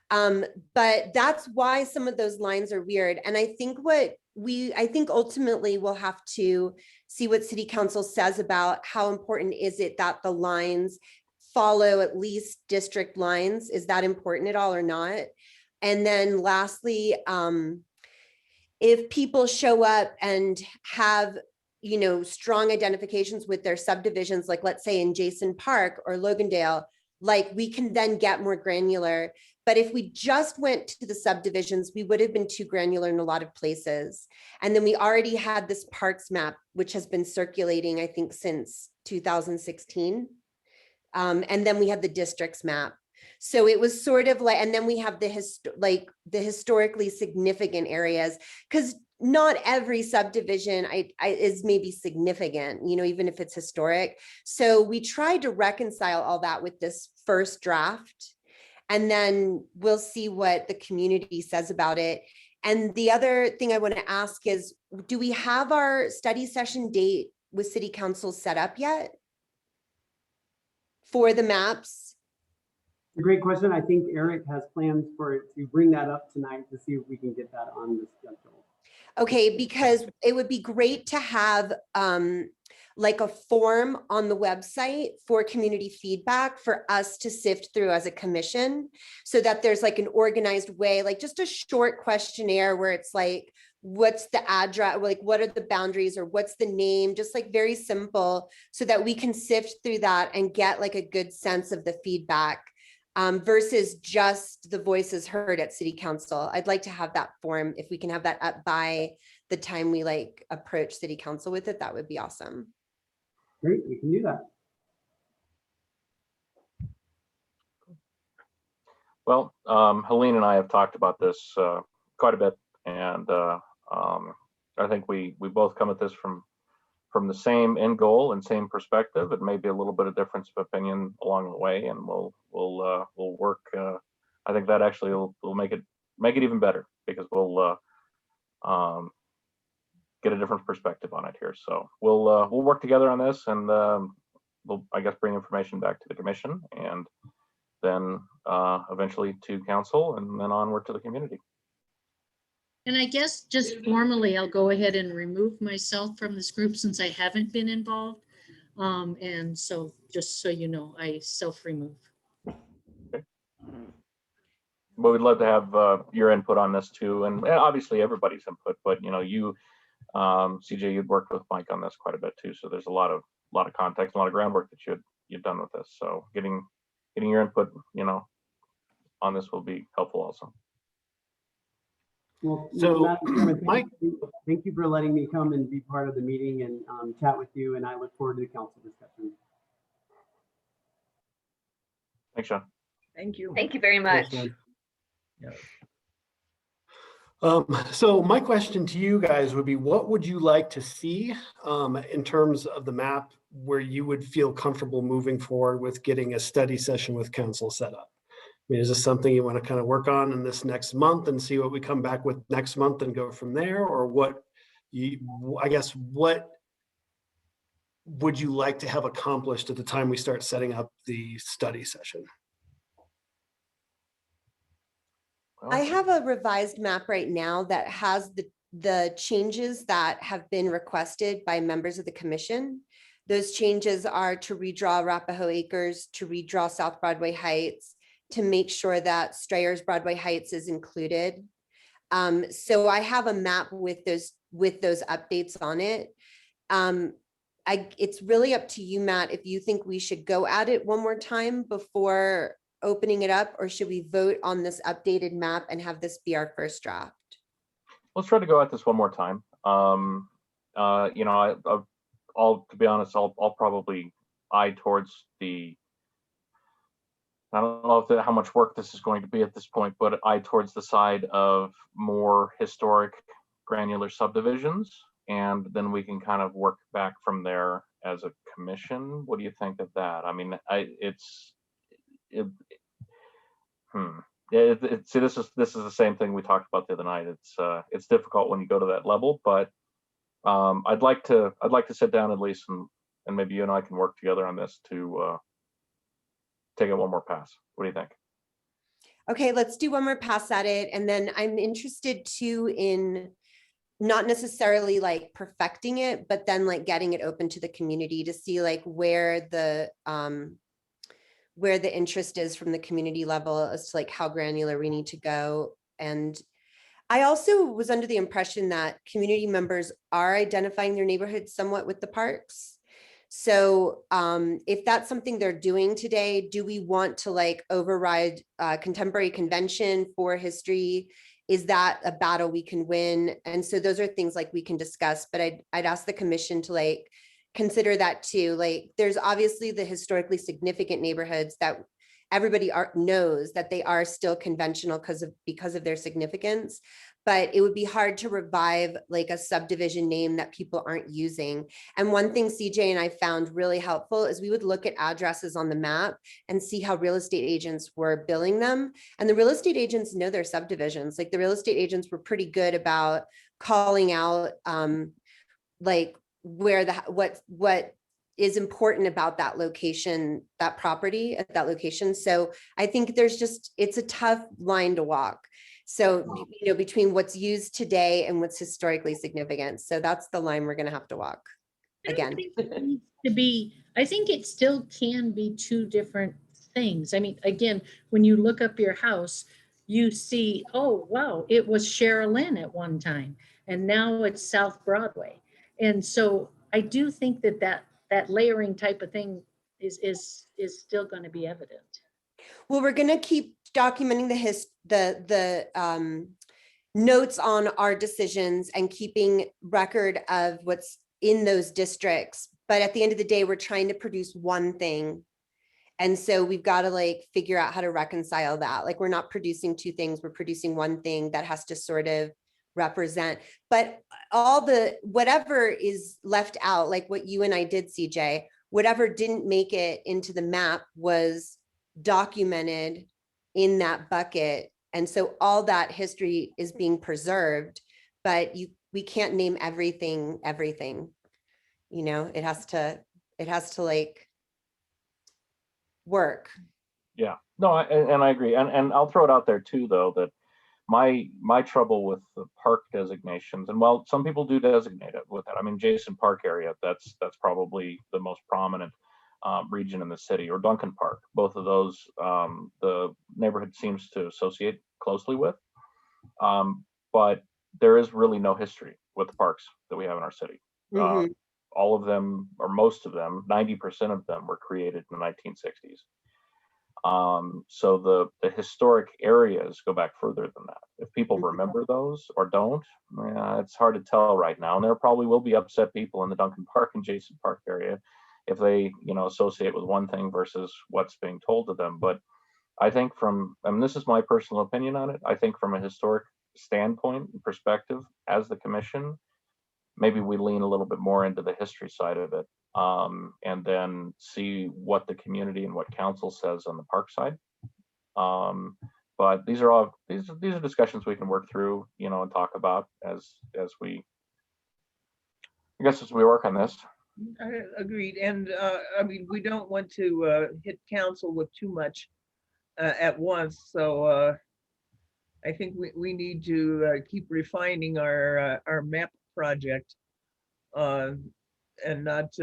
But that's why some of those lines are weird. And I think I think ultimately we'll have to see what City Council says about how important is it that the lines follow at least district lines. Is that important at all or not? And then lastly, if people show up and have, you know, strong identifications with their subdivisions, like let's say in Jason Park or Logandale, like we can then get more granular. But if we just went to the subdivisions, we would have been too granular in a lot of places. And then we already had this parks map, which has been circulating, I think, since 2016. And then we had the districts map. So it was sort of like, and then we have the historically significant areas, because not every subdivision is maybe significant, you know, even if it's historic. So we tried to reconcile all that with this first draft, and then we'll see what the community says about it. And the other thing I want to ask is, do we have our study session date with City Council set up yet for the maps? A great question. I think Eric has plans to bring that up tonight to see if we can get that on the schedule. Okay, because it would be great to have like a form on the website for community feedback for us to sift through as a commission, so that there's like an organized way, like just a short questionnaire where it's like, what's the address, like what are the boundaries, or what's the name, just like very simple, so that we can sift through that and get like a good sense of the feedback. Versus just the voices heard at City Council. I'd like to have that form. If we can have that up by the time we like approach City Council with it, that would be awesome. Great, we can do that. Well, Helene and I have talked about this quite a bit, and I think we both come at this from the same end goal and same perspective. It may be a little bit of difference of opinion along the way, and we'll work. I think that actually will make it even better, because we'll get a different perspective on it here. So we'll work together on this, and we'll, I guess, bring information back to the commission, and then eventually to council, and then onward to the community. And I guess just formally, I'll go ahead and remove myself from this group since I haven't been involved. And so just so you know, I self-remove. Okay. Well, we'd love to have your input on this too, and obviously everybody's input, but you know, you, CJ, you'd worked with Mike on this quite a bit too, so there's a lot of context, a lot of groundwork that you've done with this. So getting your input, you know, on this will be helpful also. Well, so Madam Chairman, Mike, thank you for letting me come and be part of the meeting and chat with you, and I look forward to the council discussion. Thanks, Sean. Thank you. Thank you very much. So my question to you guys would be, what would you like to see in terms of the map where you would feel comfortable moving forward with getting a study session with council set up? I mean, is this something you want to kind of work on in this next month and see what we come back with next month and go from there? Or what would you like to have accomplished at the time we start setting up the study session? I have a revised map right now that has the changes that have been requested by members of the commission. Those changes are to redraw Arapahoe Acres, to redraw South Broadway Heights, to make sure that Strayer's Broadway Heights is included. So I have a map with those updates on it. It's really up to you, Matt, if you think we should go at it one more time before opening it up, or should we vote on this updated map and have this be our first draft? Let's try to go at this one more time. You know, I'll to be honest, I'll probably eye towards the, I don't know how much work this is going to be at this point, but eye towards the side of more historic granular subdivisions, and then we can kind of work back from there as a commission. What do you think of that? I mean, see, this is the same thing we talked about the other night. It's difficult when you go to that level, but I'd like to sit down at least, and maybe you and I can work together on this to take it one more pass. What do you think? Okay, let's do one more pass at it. And then I'm interested too in not necessarily like perfecting it, but then like getting it open to the community to see like where where the interest is from the community level as to like how granular we need to go. And I also was under the impression that community members are identifying their neighborhoods somewhat with the parks. So if that's something they're doing today, do we want to like override contemporary convention for history? Is that a battle we can win? And so those are things like we can discuss, but I'd ask the commission to like consider that too. Like there's obviously the historically significant neighborhoods that everybody knows that they are still conventional because of their significance, but it would be hard to revive like a subdivision name that people aren't using. And one thing CJ and I found really helpful is we would look at addresses on the map and see how real estate agents were billing them. And the real estate agents know their subdivisions. Like the real estate agents were pretty good about calling out like where what is important about that location, that property at that location. So I think it's a tough line to walk. So, you know, between what's used today and what's historically significant. So that's the line we're going to have to walk again. I think it still can be two different things. I mean, again, when you look up your house, you see, oh, wow, it was Sherilyn at one time, and now it's South Broadway. And so I do think that layering type of thing is still going to be evident. Well, we're going to keep documenting the notes on our decisions and keeping record of what's in those districts. But at the end of the day, we're trying to produce one thing. And so we've got to like figure out how to reconcile that. Like we're not producing two things, we're producing one thing that has to sort of represent. But whatever is left out, like what you and I did, CJ, whatever didn't make it into the map was documented in that bucket. And so all that history is being preserved, but we can't name everything, you know, it has to like work. Yeah, no, and I agree. And I'll throw it out there too, though, that my trouble with the park designations, and while some people do designate it with that, I mean, Jason Park area, that's probably the most prominent region in the city, or Duncan Park. Both of those, the neighborhood seems to associate closely with. But there is really no history with the parks that we have in our city. Mhm. All of them, or most of them, 90% of them were created in the 1960s. So the historic areas go back further than that. If people remember those or don't, it's hard to tell right now. And there probably will be upset people in the Duncan Park and Jason Park area if they, you know, associate with one thing versus what's being told to them. But I think this is my personal opinion on it, I think from a historic standpoint and perspective as the commission, maybe we lean a little bit more into the history side of it, and then see what the community and what council says on the park side. But these are discussions we can work through, you know, and talk about as we work on this. Agreed. And I mean, we don't want to hit council with too much at once. So I think we need to keep refining our map project and not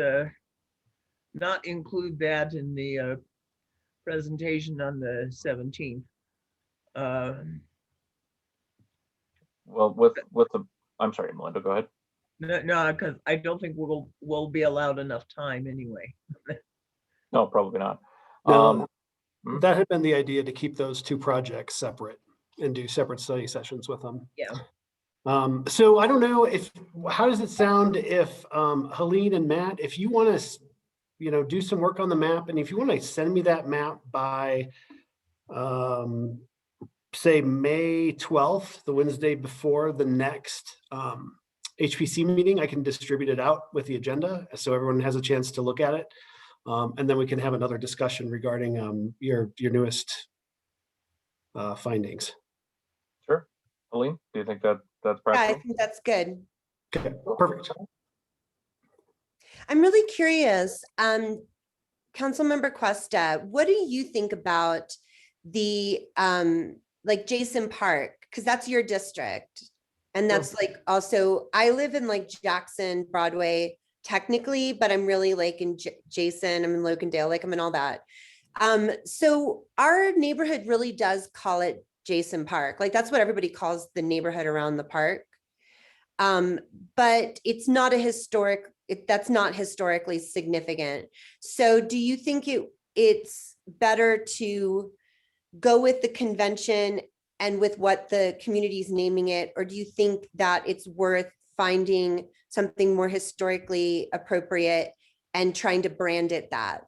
include that in the presentation on the 17th. Well, with the, I'm sorry, Melinda, go ahead. No, because I don't think we'll be allowed enough time anyway. No, probably not. No, that had been the idea, to keep those two projects separate and do separate study sessions with them. Yeah. So I don't know how does it sound if Helene and Matt, if you want to, you know, do some work on the map, and if you want to send me that map by say May 12th, the Wednesday before the next HPC meeting, I can distribute it out with the agenda so everyone has a chance to look at it. And then we can have another discussion regarding your newest findings. Sure. Helene, do you think that's Yeah, practical? I think that's good. Okay, perfect. I'm really curious, Councilmember Cuesta, what do you think about the like Jason Park? Because that's your district. And that's like also, I live in like Jackson, Broadway, technically, but I'm really like in Jason, I'm in Locondale, like I'm in all that. So our neighborhood really does call it Jason Park. Like that's what everybody calls the neighborhood around the park. But it's not a historic, that's not historically significant. So do you think it's better to go with the convention and with what the community's naming it? Or do you think that it's worth finding something more historically appropriate and trying to brand it that?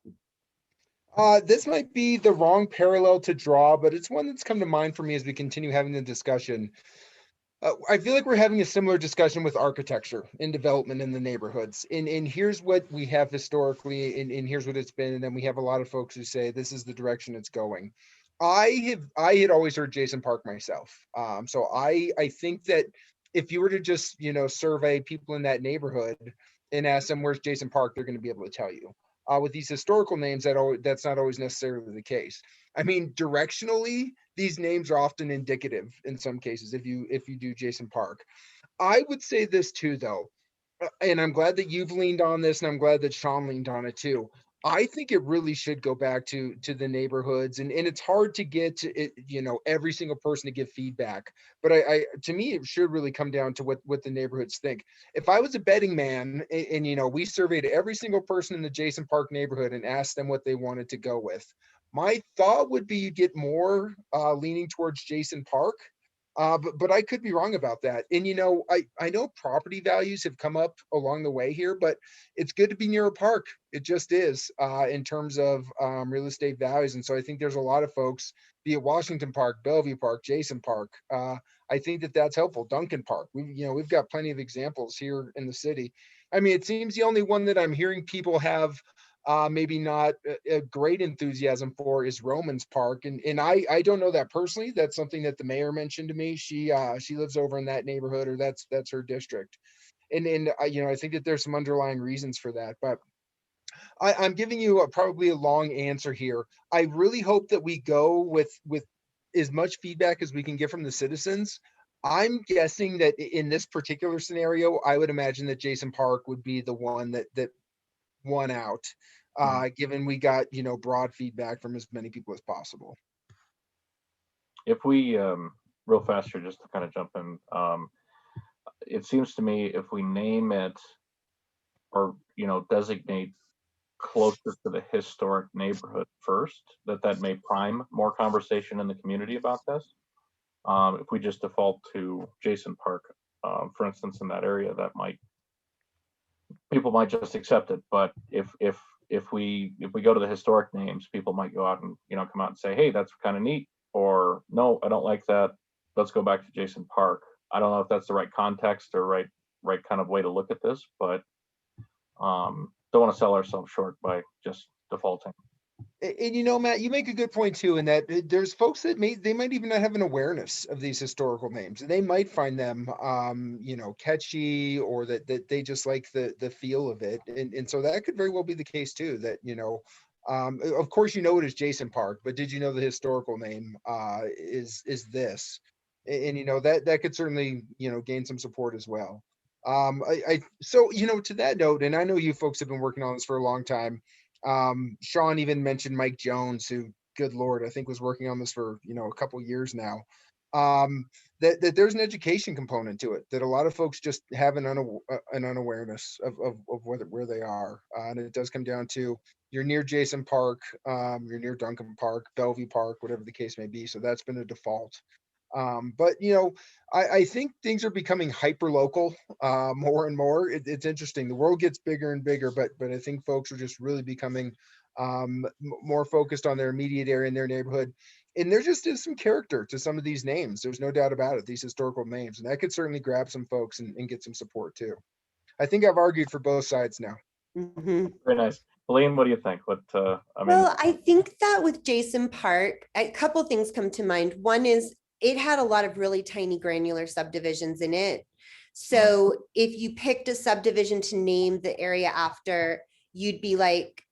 This might be the wrong parallel to draw, but it's one that's come to mind for me as we continue having the discussion. I feel like we're having a similar discussion with architecture and development in the neighborhoods. And here's what we have historically, and here's what it's been. And then we have a lot of folks who say this is the direction it's going. I had always heard Jason Park myself. So I think that if you were to just, survey people in that neighborhood and ask them where's Jason Park, they're going to be able to tell you. With these historical names, that's not always necessarily the case. I mean, directionally, these names are often indicative in some cases if you do Jason Park. I would say this too, though, and I'm glad that you've leaned on this, and I'm glad that Sean leaned on it too. I think it really should go back to the neighborhoods, and it's hard to get to it, every single person to give feedback. But I to me, it should really come down to what the neighborhoods think. If I was a betting man, and we surveyed every single person in the Jason Park neighborhood and asked them what they wanted to go with, my thought would be you get more leaning towards Jason Park. But I could be wrong about that. And, I know property values have come up along the way here, but it's good to be near a park. It just is in terms of real estate values. And so I think there's a lot of folks, be it Washington Park, Bellevue Park, Jason Park. I think that's helpful. Duncan Park. We've got plenty of examples here in the city. I mean, it seems the only one that I'm hearing people have maybe not a great enthusiasm for is Romans Park. And I don't know that personally. That's something that the mayor mentioned to me. She lives over in that neighborhood, or that's her district. And I think that there's some underlying reasons for that, but I'm giving you probably a long answer here. I really hope that we go with as much feedback as we can get from the citizens. I'm guessing that in this particular scenario, I would imagine that Jason Park would be the one that won out, given we got, broad feedback from as many people as possible. If we, real fast here, just to kind of jump in, it seems to me if we name it or, designate closer to the historic neighborhood first, that may prime more conversation in the community about this. If we just default to Jason Park, for instance, in that area, people might just accept it. But if we go to the historic names, people might go out and come out and say, hey, that's kind of neat, or no, I don't like that, let's go back to Jason Park. I don't know if that's the right context or right kind of way to look at this, but don't want to sell ourselves short by just defaulting. And Matt, you make a good point too, in that there's folks that they might even not have an awareness of these historical names. They might find them, catchy, or that they just like the feel of it. And so that could very well be the case too, that, of course, it is Jason Park, but did you know the historical name is this? And, that could certainly, gain some support as well. So, to that note, and I know you folks have been working on this for a long time. Sean even mentioned Mike Jones, who, good Lord, I think was working on this for, a couple years now. That there's an education component to it, that a lot of folks just have an unawareness of where they are. And it does come down to, you're near Jason Park, you're near Duncan Park, Bellevue Park, whatever the case may be. So that's been a default. But I think things are becoming hyper local more and more. It's interesting. The world gets bigger and bigger, but I think folks are just really becoming more focused on their immediate area in their neighborhood. And there just is some character to some of these names. There's no doubt about it, these historical names, and that could certainly grab some folks and get some support too. I think I've argued for both sides now. Mm-hmm. Very nice. Elaine, what do you think? Well, I think that with Jason Park, a couple things come to mind. One is it had a lot of really tiny granular subdivisions in it. So if you picked a subdivision to name the area after, you'd be like,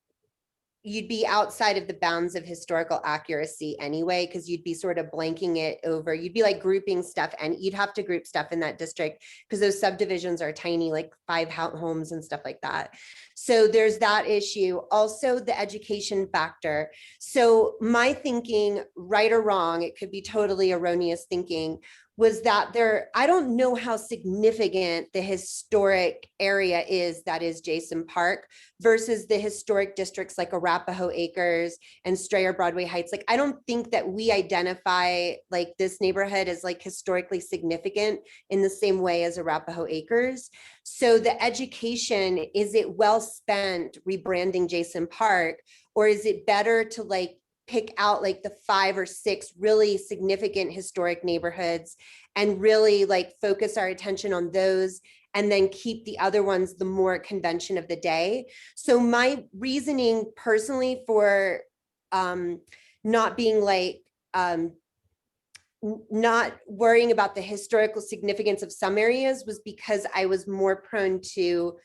you'd be outside of the bounds of historical accuracy anyway, because you'd be sort of blanking it over. You'd be like grouping stuff, and you'd have to group stuff in that district because those subdivisions are tiny, like 5 homes and stuff like that. So there's that issue. Also the education factor. So my thinking, right or wrong, it could be totally erroneous thinking, was that I don't know how significant the historic area is that is Jason Park versus the historic districts like Arapahoe Acres and Strayer Broadway Heights. Like, I don't think that we identify like this neighborhood as like historically significant in the same way as Arapahoe Acres. So the education, is it well spent rebranding Jason Park, or is it better to like pick out like the 5 or 6 really significant historic neighborhoods and really like focus our attention on those, and then keep the other ones the more convention of the day? So my reasoning personally for not being like, not worrying about the historical significance of some areas was because I was more prone to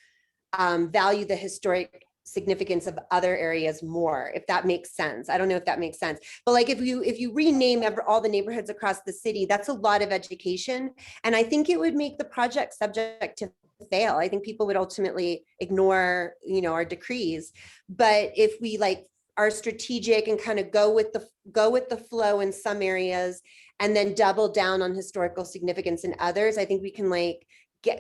value the historic significance of other areas more, if that makes sense. I don't know if that makes sense, but like if you rename all the neighborhoods across the city, that's a lot of education, and I think it would make the project subject to fail. I think people would ultimately ignore, our decrees. But if we like are strategic and kind of go with the flow in some areas and then double down on historical significance in others, I think we can like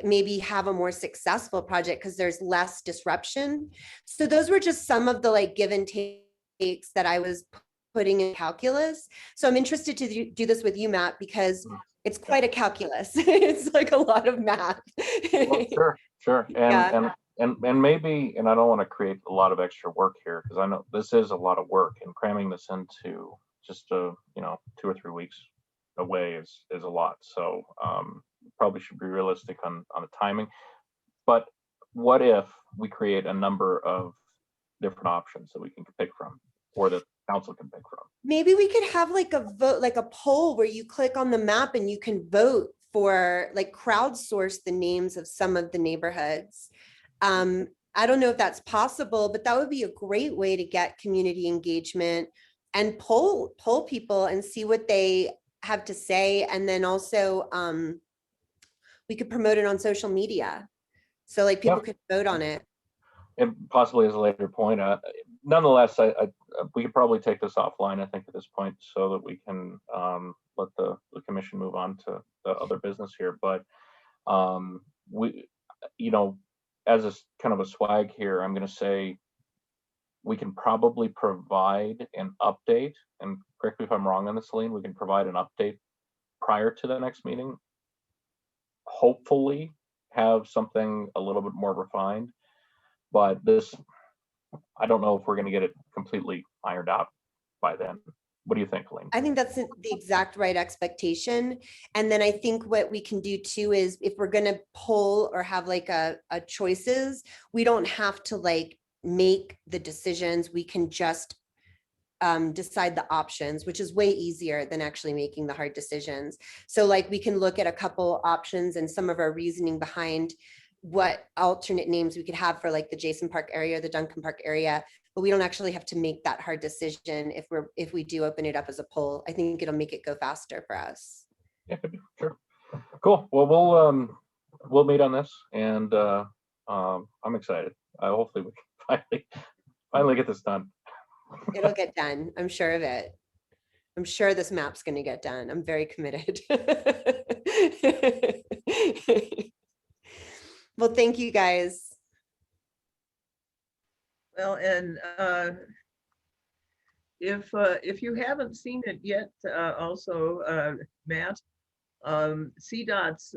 maybe have a more successful project because there's less disruption. So those were just some of the like give and takes that I was putting in calculus. So I'm interested to do this with you, Matt, because it's quite a calculus. It's like a lot of math. Well, sure. And maybe, and I don't want to create a lot of extra work here, because I know this is a lot of work, and cramming this into just 2 or 3 weeks away is a lot. So probably should be realistic on the timing. But what if we create a number of different options that we can pick from, or the council can pick from? Maybe we could have like a vote, like a poll where you click on the map and you can vote for, like, crowdsource the names of some of the neighborhoods. I don't know if that's possible, but that would be a great way to get community engagement and poll people and see what they have to say. And then also we could promote it on social media. So like people could vote on it. And possibly as a later point, nonetheless, we could probably take this offline, I think, at this point, so that we can let the commission move on to the other business here. But we, as a kind of a swag here, I'm going to say we can probably provide an update, and correct me if I'm wrong on this, Celine, we can provide an update prior to the next meeting. Hopefully have something a little bit more refined, but this, I don't know if we're going to get it completely ironed out by then. What do you think, Elaine? I think that's the exact right expectation. And then I think what we can do too is, if we're going to poll or have like a choices, we don't have to like make the decisions. We can just decide the options, which is way easier than actually making the hard decisions. So like we can look at a couple options and some of our reasoning behind what alternate names we could have for like the Jason Park area, the Duncan Park area, but we don't actually have to make that hard decision if we do open it up as a poll. I think it'll make it go faster for us. Yeah, sure. Cool. Well, we'll meet on this, and I'm excited. Hopefully we can finally get this done. It'll get done. I'm sure of it. I'm sure this map's going to get done. I'm very committed. Well, thank you guys. Well, and if you haven't seen it yet, also, Matt, CDOT's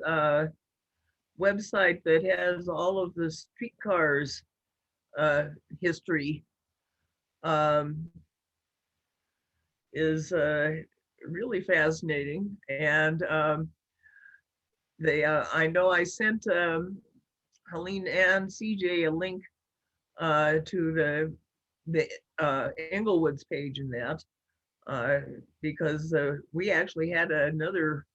website that has all of the streetcars history is really fascinating. And I know I sent Helene and CJ a link to the Englewoods page in that, because we actually had another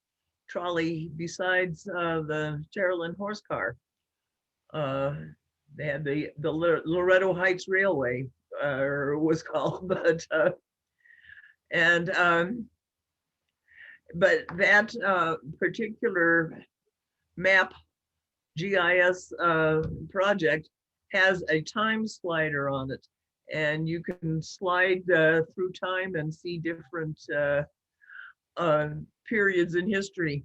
trolley besides the Sherilyn horse car. They had the Loretto Heights Railway or was called, but that particular map GIS project has a time slider on it, and you can slide through time and see different periods in history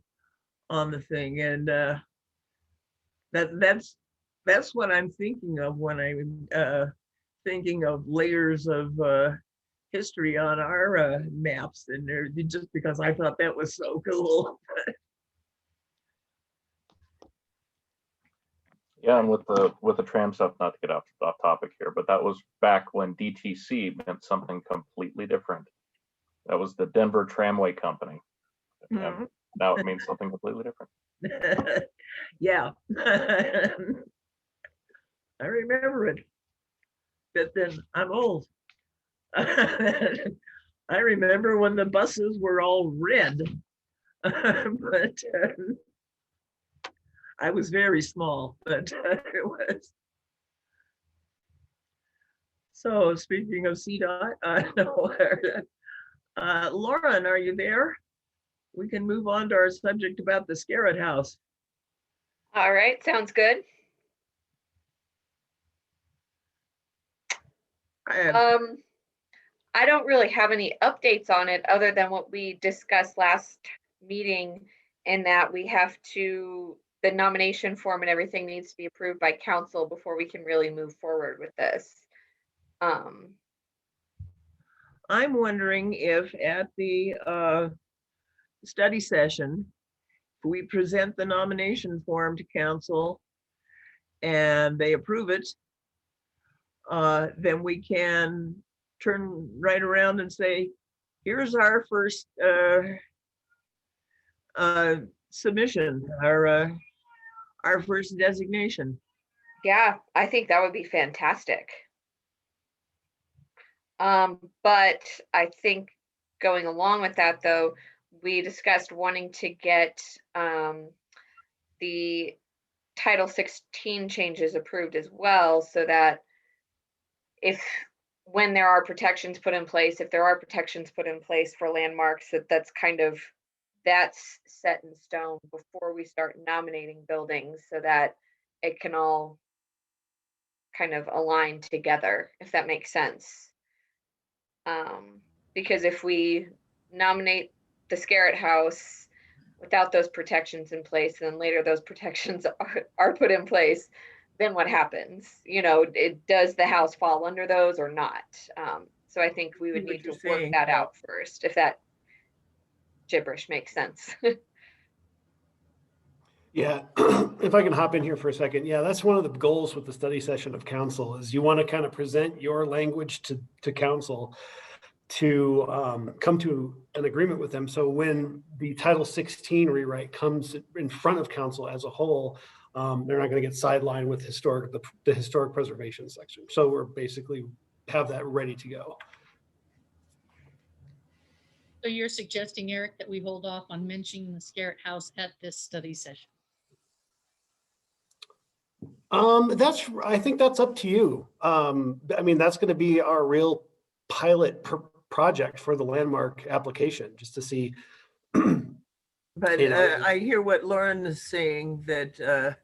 on the thing, and that's what I'm thinking of when I'm thinking of layers of history on our maps, and they're just because I thought that was so cool. Yeah, and with the tram stuff, not to get off topic here, but that was back when DTC meant something completely different. That was the Denver Tramway Company. And now it means something completely different. Yeah. I remember it. But then I'm old. I remember when the buses were all red. But I was very small, but it was. So speaking of CDOT, no, Lauren, are you there? We can move on to our subject about the Scarrett House. All right, sounds good. I don't really have any updates on it other than what we discussed last meeting, in that we have to, the nomination form and everything needs to be approved by council before we can really move forward with this. I'm wondering if at the study session, we present the nomination form to council and they approve it, then we can turn right around and say, here's our first submission, our first designation. Yeah, I think that would be fantastic. But I think going along with that, though, we discussed wanting to get the Title 16 changes approved as well, so that when there are protections put in place, if there are protections put in place for landmarks, that's set in stone before we start nominating buildings, so that it can all kind of align together, if that makes sense. Because if we nominate the Scarrett House without those protections in place, and then later those protections are put in place, then what happens? Does the house fall under those or not? So I think we would need to work that out first, if that gibberish makes sense. Yeah, if I can hop in here for a second. Yeah, that's one of the goals with the study session of council, is you want to kind of present your language to council to come to an agreement with them. So when the Title 16 rewrite comes in front of council as a whole, they're not going to get sidelined with the historic preservation section. So we're basically have that ready to go. So you're suggesting, Eric, that we hold off on mentioning the Scarrett House at this study session? I think that's up to you. I mean, that's going to be our real pilot project for the landmark application, just to see. But I hear what Lauren is saying, that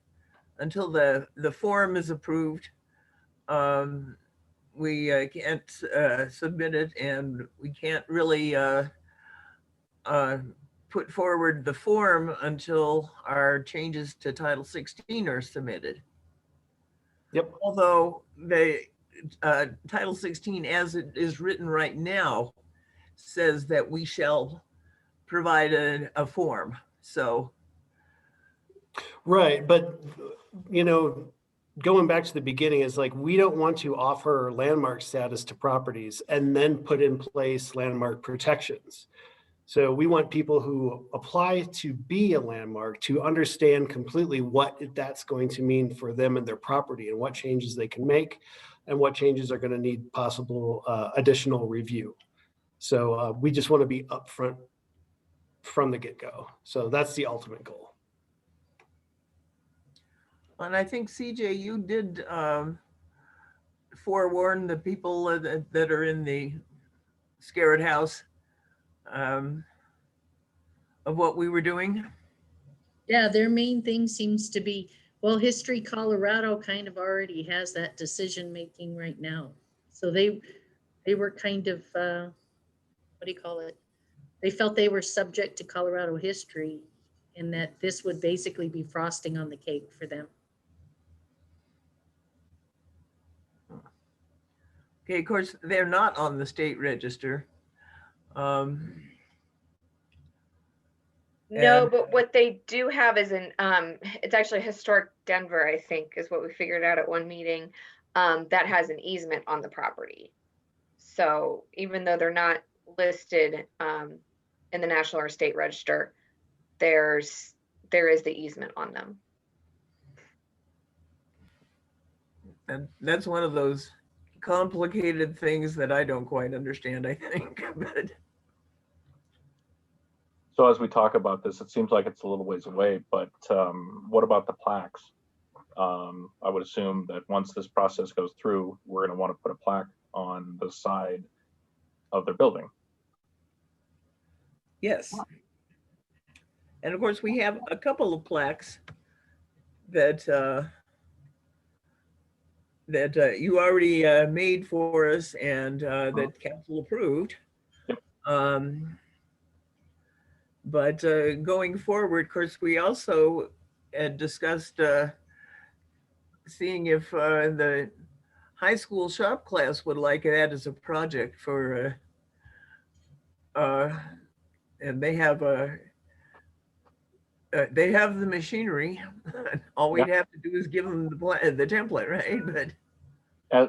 until the form is approved, we can't submit it, and we can't really put forward the form until our changes to Title 16 are submitted. Yep. Although the Title 16, as it is written right now, says that we shall provide a form. So. Right, but going back to the beginning, is like, we don't want to offer landmark status to properties and then put in place landmark protections. So we want people who apply to be a landmark to understand completely what that's going to mean for them and their property, and what changes they can make, and what changes are going to need possible additional review. So we just want to be upfront from the get-go. So that's the ultimate goal. And I think, CJ, you did forewarn the people that are in the Scarrett House of what we were doing? Yeah, their main thing seems to be, well, History Colorado kind of already has that decision making right now. So they were kind of, what do you call it? They felt they were subject to Colorado history and that this would basically be frosting on the cake for them. Okay, of course, they're not on the state register. No, And- but what they do have is it's actually Historic Denver, I think, is what we figured out at one meeting, that has an easement on the property. So even though they're not listed in the National or State Register, there is the easement on them. And that's one of those complicated things that I don't quite understand, I think. But So as we talk about this, it seems like it's a little ways away, but what about the plaques? I would assume that once this process goes through, we're going to want to put a plaque on the side of their building. yes. And of course, we have a couple of plaques that you already made for us and that council approved. But going forward, of course, we also had discussed seeing if the high school shop class would like that as a project for, and they have the machinery. All we'd have to do is give them the template, right? But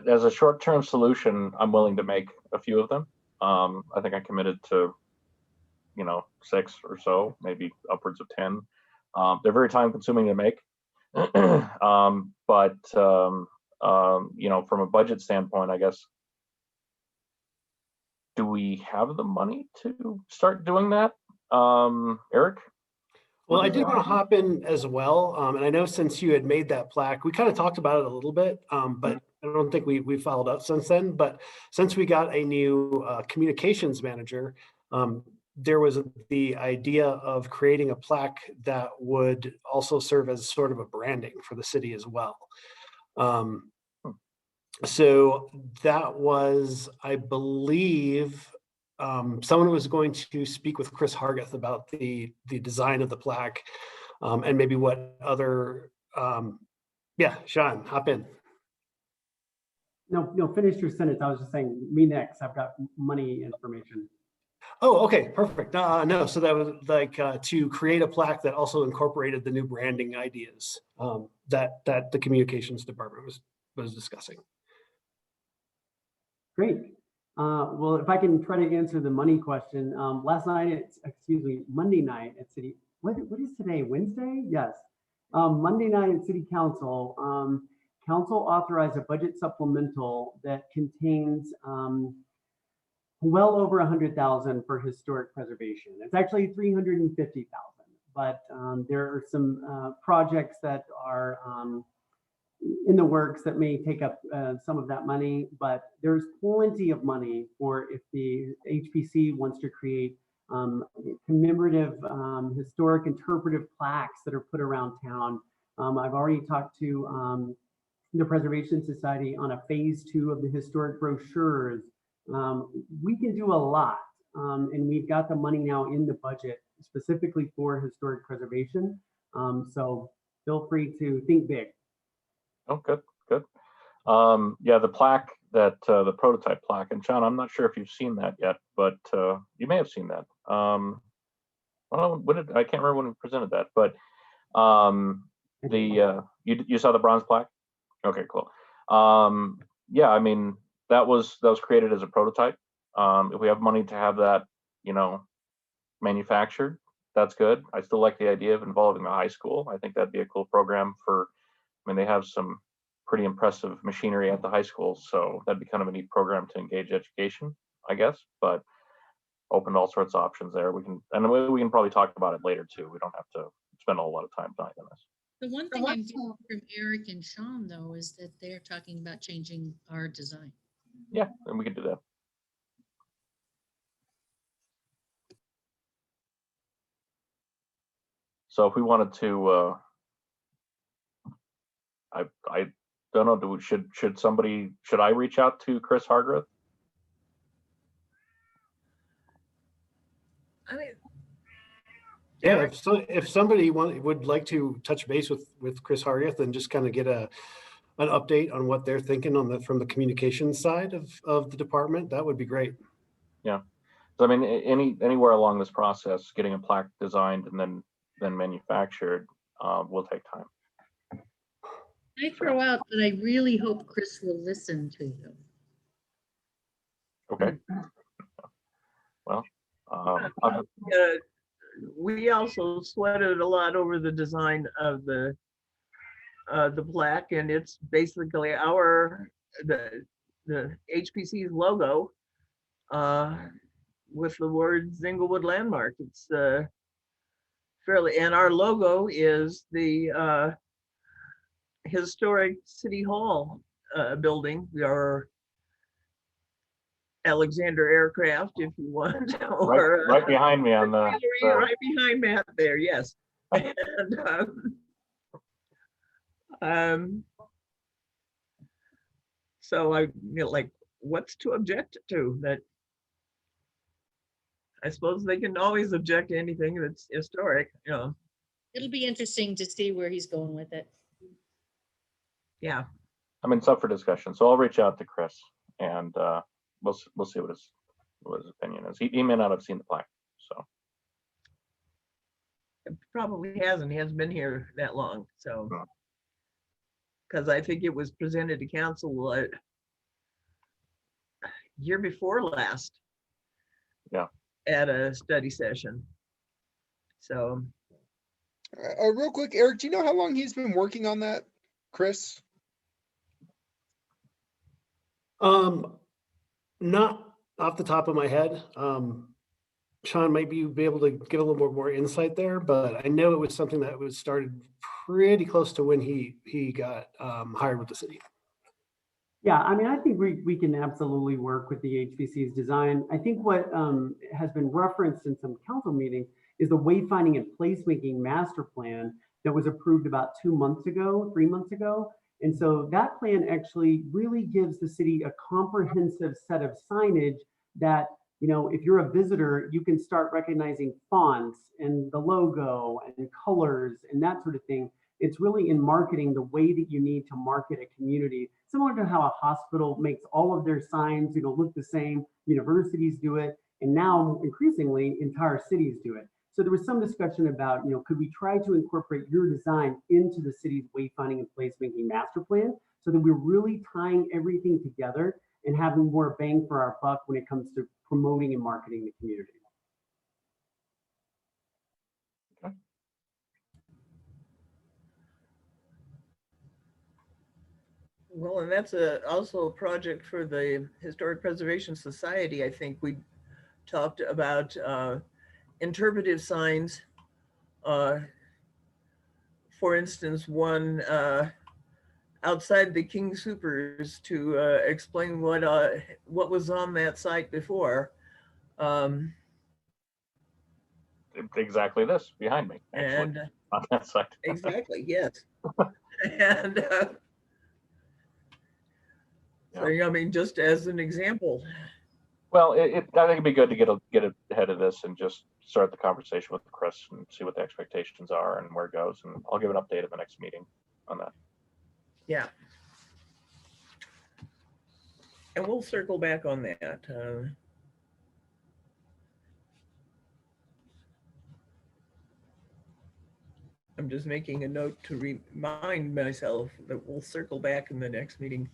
As a short-term solution, I'm willing to make a few of them. I think I committed to, 6 or so, maybe upwards of 10. They're very time-consuming to make, but from a budget standpoint, I guess, do we have the money to start doing that, Eric? Well, I did want to hop in as well. And I know since you had made that plaque, we kind of talked about it a little bit, but I don't think we followed up since then. But since we got a new communications manager, there was the idea of creating a plaque that would also serve as sort of a branding for the city as well. So that was, I believe, someone was going to speak with Chris Hargeth about the design of the plaque and maybe what other, yeah, Sean, hop in. No, finish your sentence. I was just saying, me next. I've got money information. Oh, okay, perfect. No, so that was like to create a plaque that also incorporated the new branding ideas that the communications department was discussing. Great. Well, if I can try to answer the money question, Monday night at City, what is today, Wednesday? Yes. Monday night at City Council, Council authorized a budget supplemental that contains well over 100,000 for historic preservation. It's actually 350,000, but there are some projects that are in the works that may take up some of that money, but there's plenty of money for if the HPC wants to create commemorative historic interpretive plaques that are put around town. I've already talked to the Preservation Society on a phase 2 of the historic brochures. We can do a lot, and we've got the money now in the budget specifically for historic preservation. So feel free to think big. Oh, good. Yeah, the plaque the prototype plaque, and Sean, I'm not sure if you've seen that yet, but you may have seen that. I can't remember when we presented that, but you saw the bronze plaque? Okay, cool. Yeah, I mean, that was created as a prototype. If we have money to have that, manufactured, that's good. I still like the idea of involving the high school. I think that'd be a cool program they have some pretty impressive machinery at the high school, so that'd be kind of a neat program to engage education, I guess, but open to all sorts of options there. We can probably talk about it later too. We don't have to spend a whole lot of time talking on this. The one thing I'm getting from Eric and Sean, though, is that they're talking about changing our design. Yeah, and we can do that. So if we wanted to, I don't know, should I reach out to Chris Hargrove? I mean, Yeah, Eric? if somebody would like to touch base with Chris Harrieth and just kind of get an update on what they're thinking from the communications side of the department, that would be great. Yeah. So, I mean, anywhere along this process, getting a plaque designed and then manufactured will take time. I throw out that I really hope Chris will listen to you. Okay. Well, we also sweated a lot over the design of the plaque, and it's basically the HPC's logo with the words Inglewood Landmark. It's fairly, and our logo is the historic City Hall building, our Alexander Aircraft, if you want, or right behind me on the right behind Matt there, yes. And so I like, what's to object to? That I suppose they can always object to anything that's historic, you know. It'll be interesting to see where he's going with it. Yeah. I mean, it's up for discussion. So I'll reach out to Chris and we'll see what his opinion is. He may not have seen the plaque, so. It probably hasn't. He hasn't been here that long, so. Because I think it was presented to council year before last. Yeah. At a study session. So. Real quick, Eric, do you know how long he's been working on that, Chris? Not off the top of my head. Sean might be able to give a little more insight there, but I know it was something that was started pretty close to when he got hired with the city. Yeah, I mean, I think we can absolutely work with the HPC's design. I think what has been referenced in some council meetings is the wayfinding and placemaking master plan that was approved about 3 months ago. And so that plan actually really gives the city a comprehensive set of signage that, you know, if you're a visitor, you can start recognizing fonts and the logo and colors and that sort of thing. It's really in marketing the way that you need to market a community, similar to how a hospital makes all of their signs, you know, look the same. Universities do it, and now increasingly entire cities do it. So there was some discussion about, you know, could we try to incorporate your design into the city's wayfinding and placemaking master plan so that we're really tying everything together and having more bang for our buck when it comes to promoting and marketing the community. Well, and that's also a project for the Historic Preservation Society. I think we talked about interpretive signs. For instance, one outside the King Soopers to explain what was on that site before. Exactly this behind me, actually, And on that side. exactly, yes. And so, I mean, just as an example. Well, I think it'd be good to get ahead of this and just start the conversation with Chris and see what the expectations are and where it goes. And I'll give an update at the next meeting on that. Yeah. And we'll circle back on that. I'm just making a note to remind myself that we'll circle back in the next meeting.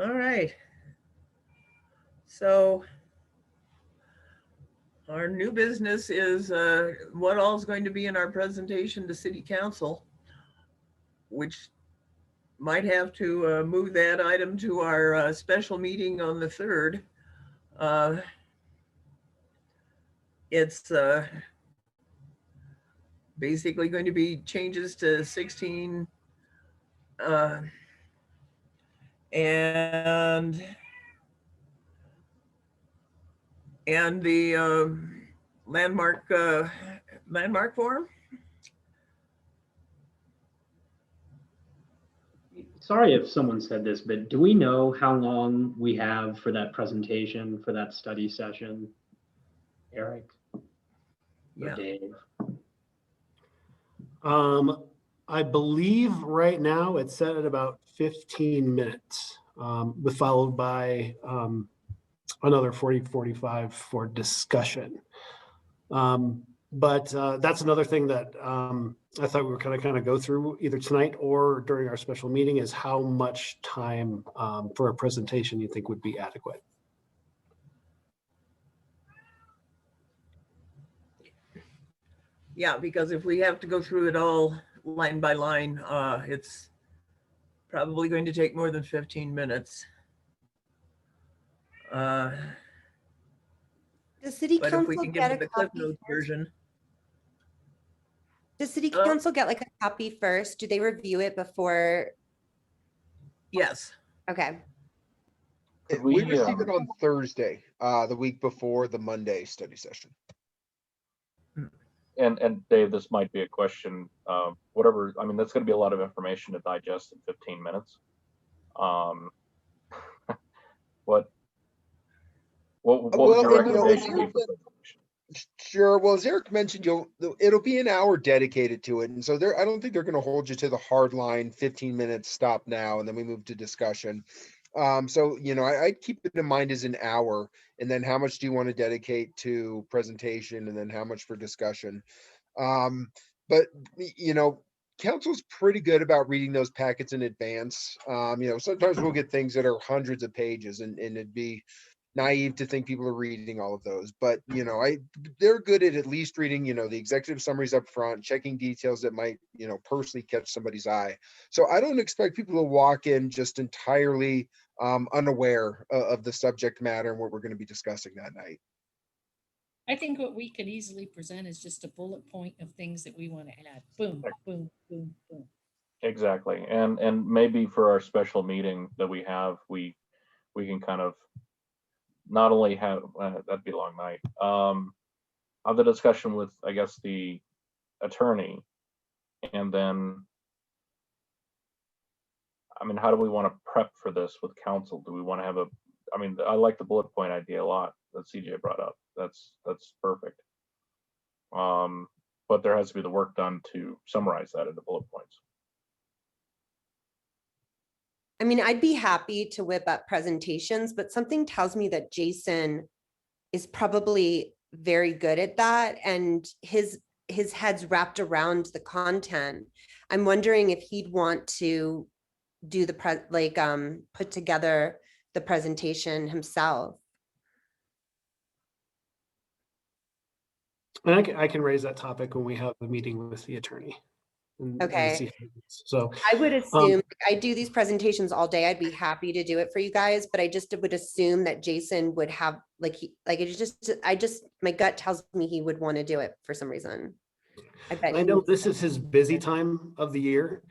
All right. So Our new business is what all is going to be in our presentation to City Council, which might have to move that item to our special meeting on the 3rd. It's basically going to be changes to 16 and the landmark form. Sorry if someone said this, but do we know how long we have for that presentation, for that study session? Eric? Or Yeah. Dave? I believe right now it's set at about 15 minutes, with followed by another 45 for discussion. But that's another thing that I thought we were kind of go through either tonight or during our special meeting is how much time for a presentation you think would be adequate. Yeah, because if we have to go through it all line by line, it's probably going to take more than 15 minutes. Does City But if we Council can get give a it the Cliff copy Notes first? version. Does City Council get like a copy first? Do they review it before? Yes. Okay. Could We we, received it on Thursday, the week before the Monday study session. and Dave, this might be a question, whatever, I mean, that's gonna be a lot of information to digest in 15 minutes. What would Well, your and, you know, recommendation be for presentation? Sure. Well, as Eric mentioned, it'll be an hour dedicated to it. And so I don't think they're going to hold you to the hard line, 15 minutes, stop now, and then we move to discussion. So, you know, I'd keep it in mind as an hour, and then how much do you want to dedicate to presentation, and then how much for discussion. But, you know, council's pretty good about reading those packets in advance. You know, sometimes we'll get things that are hundreds of pages, and it'd be naive to think people are reading all of those, but you know, they're good at least reading, you know, the executive summaries up front, checking details that might, you know, personally catch somebody's eye. So I don't expect people to walk in just entirely unaware of the subject matter and what we're going to be discussing that night. I think what we could easily present is just a bullet point of things that we want to add. Boom, boom, boom, boom. Exactly, and maybe for our special meeting that we have, we can kind of not only have, that'd be a long night, have the discussion with, I guess, the attorney, and then, I mean, how do we want to prep for this with council? Do we want to have I mean, I like the bullet point idea a lot that CJ brought up. That's perfect. But there has to be the work done to summarize that into bullet points. I mean, I'd be happy to whip up presentations, but something tells me that Jason is probably very good at that, and his head's wrapped around the content. I'm wondering if he'd want to do put together the presentation himself. And I can raise that topic when we have the meeting with the attorney. And Okay. see how it is. So I would assume I do these presentations all day. I'd be happy to do it for you guys, but I just would assume that Jason would have my gut tells me he would want to do it for some reason. I know this is his busy time of the year.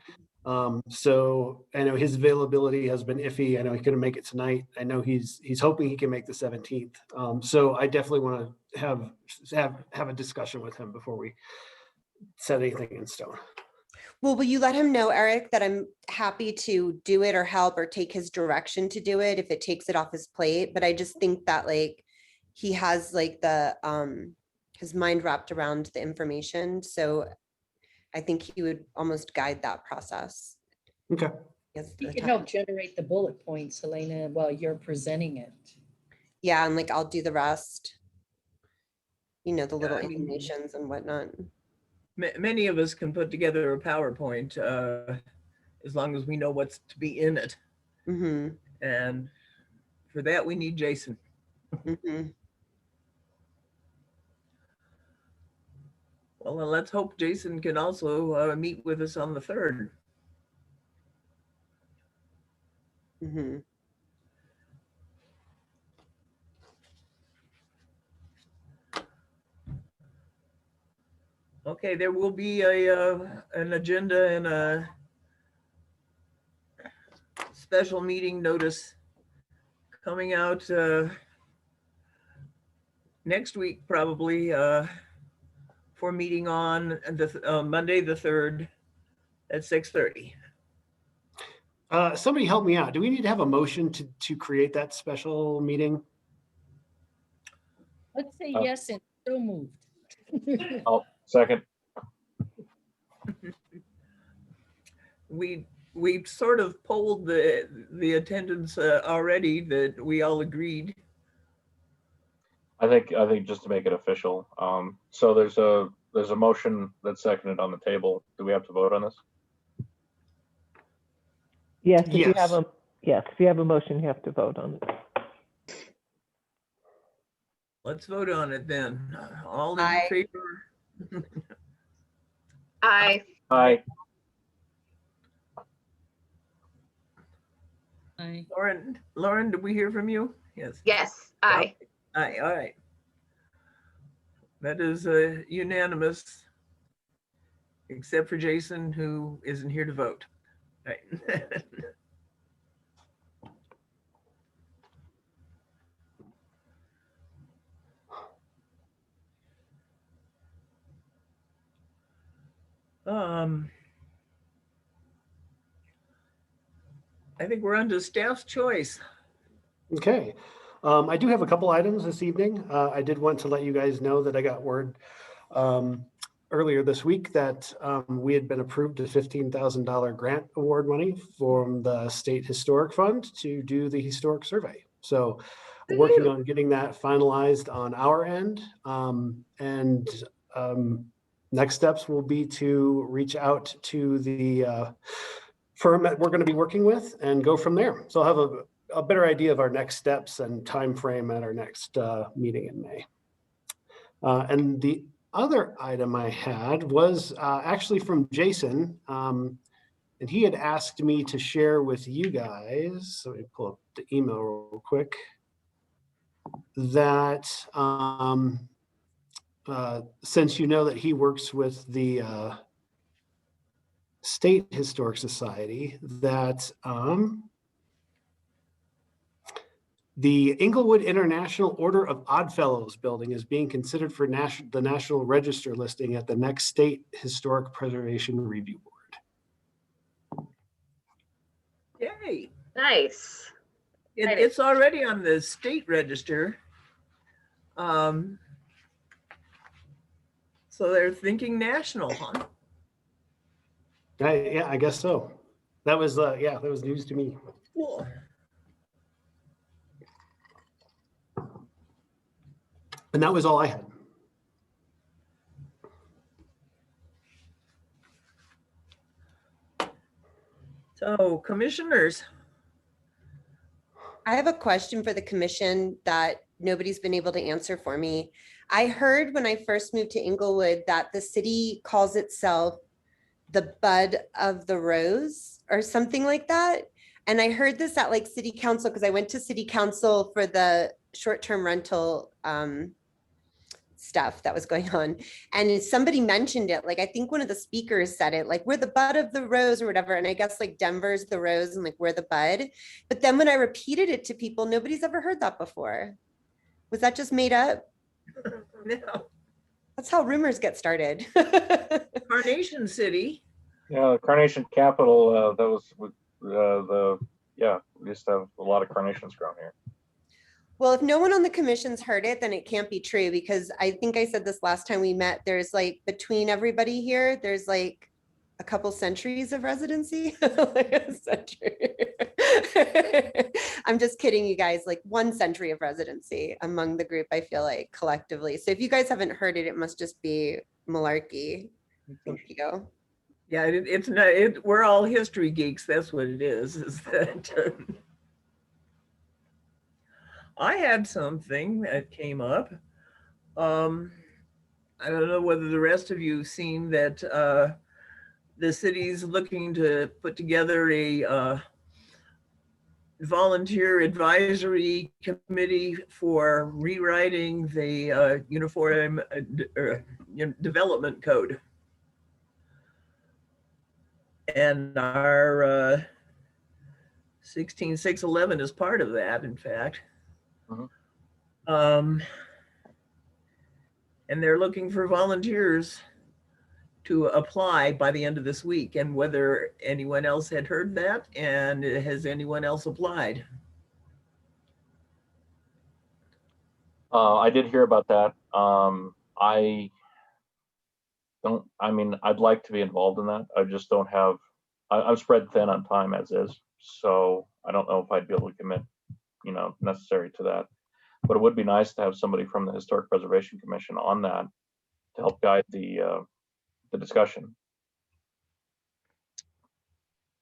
So I know his availability has been iffy. I know he couldn't make it tonight. I know he's hoping he can make the 17th. So I definitely want to have a discussion with him before we set anything in stone. Well, will you let him know, Eric, that I'm happy to do it or help or take his direction to do it if it takes it off his plate? But I just think that he has his mind wrapped around the information. So I think he would almost guide that process. Okay. You can help generate the bullet points, Helena, while you're presenting it. Yeah, and I'll do the rest. You know, the little animations and whatnot. Many of us can put together a PowerPoint as long as we know what's to be in it. Mm-hmm. And for that, we need Jason. Mm-hmm. Well, then let's hope Jason can also meet with us on the 3rd. Mhm. Okay, there will be an agenda and a special meeting notice coming out next week, probably, for meeting on the Monday, the 3rd at 6:30. Somebody help me out. Do we need to have a motion to create that special meeting? Let's say Oh. yes and so moved. Oh, second. We sort of polled the attendance already, that we all agreed. I think just to make it official. So there's a motion that's seconded on the table. Do we have to vote on this? Yes, if you have Yes. if you have a motion, you have to vote on it. Let's vote on it then. All in Aye. favor? Aye. Aye. Aye. Lauren, did we hear from you? Yes. Yes, aye. Aye, all right. That is unanimous, except for Jason, who isn't here to vote. Right. I think we're on to staff's choice. Okay. I do have a couple items this evening. I did want to let you guys know that I got word earlier this week that we had been approved a $15,000 grant award money from the State Historic Fund to do the historic survey. So working on getting that finalized on our end. Next steps will be to reach out to the firm that we're going to be working with and go from there. So I'll have a better idea of our next steps and time frame at our next meeting in May. And the other item I had was actually from Jason, and he had asked me to share with you guys, so let me pull up the email real quick, that since you know that he works with the State Historic Society, that the Inglewood International Order of Oddfellows building is being considered for the National Register listing at the next State Historic Preservation Review Board. Yay. Nice. It's already on the state register. So they're thinking national, huh? Yeah, I guess so. That was that was news to me. Cool. And that was all I had. So commissioners. I have a question for the commission that nobody's been able to answer for me. I heard when I first moved to Inglewood that the city calls itself the bud of the rose or something like that. And I heard this at like city council because I went to city council for the short-term rental stuff that was going on. And somebody mentioned it, like I think one of the speakers said it, like we're the bud of the rose or whatever. And I guess like Denver's the rose and like we're the bud. But then when I repeated it to people, nobody's ever heard that before. Was that just made up? No. That's how rumors get started. Carnation City. Yeah, the Carnation Capital, that was with we used to have a lot of carnations grown here. Well, if no one on the commission's heard it, then it can't be true because I think I said this last time we met, there's like between everybody here, there's like a couple centuries of residency. Like a century. I'm just kidding, you guys, like 1 century of residency among the group, I feel like collectively. So if you guys haven't heard it, it must just be malarkey. Thank you. Yeah, it's not, we're all history geeks. That's what it is that I had something that came up. I don't know whether the rest of you have seen that the city's looking to put together a volunteer advisory committee for rewriting the Uniform Development Code. And our 16611 is part of that, in fact. Mhm. And they're looking for volunteers to apply by the end of this week, and whether anyone else had heard that, and has anyone else applied? I did hear about that. I'd like to be involved in that. I just don't have, I'm spread thin on time as is. So I don't know if I'd be able to commit, necessary to that. But it would be nice to have somebody from the Historic Preservation Commission on that to help guide the discussion.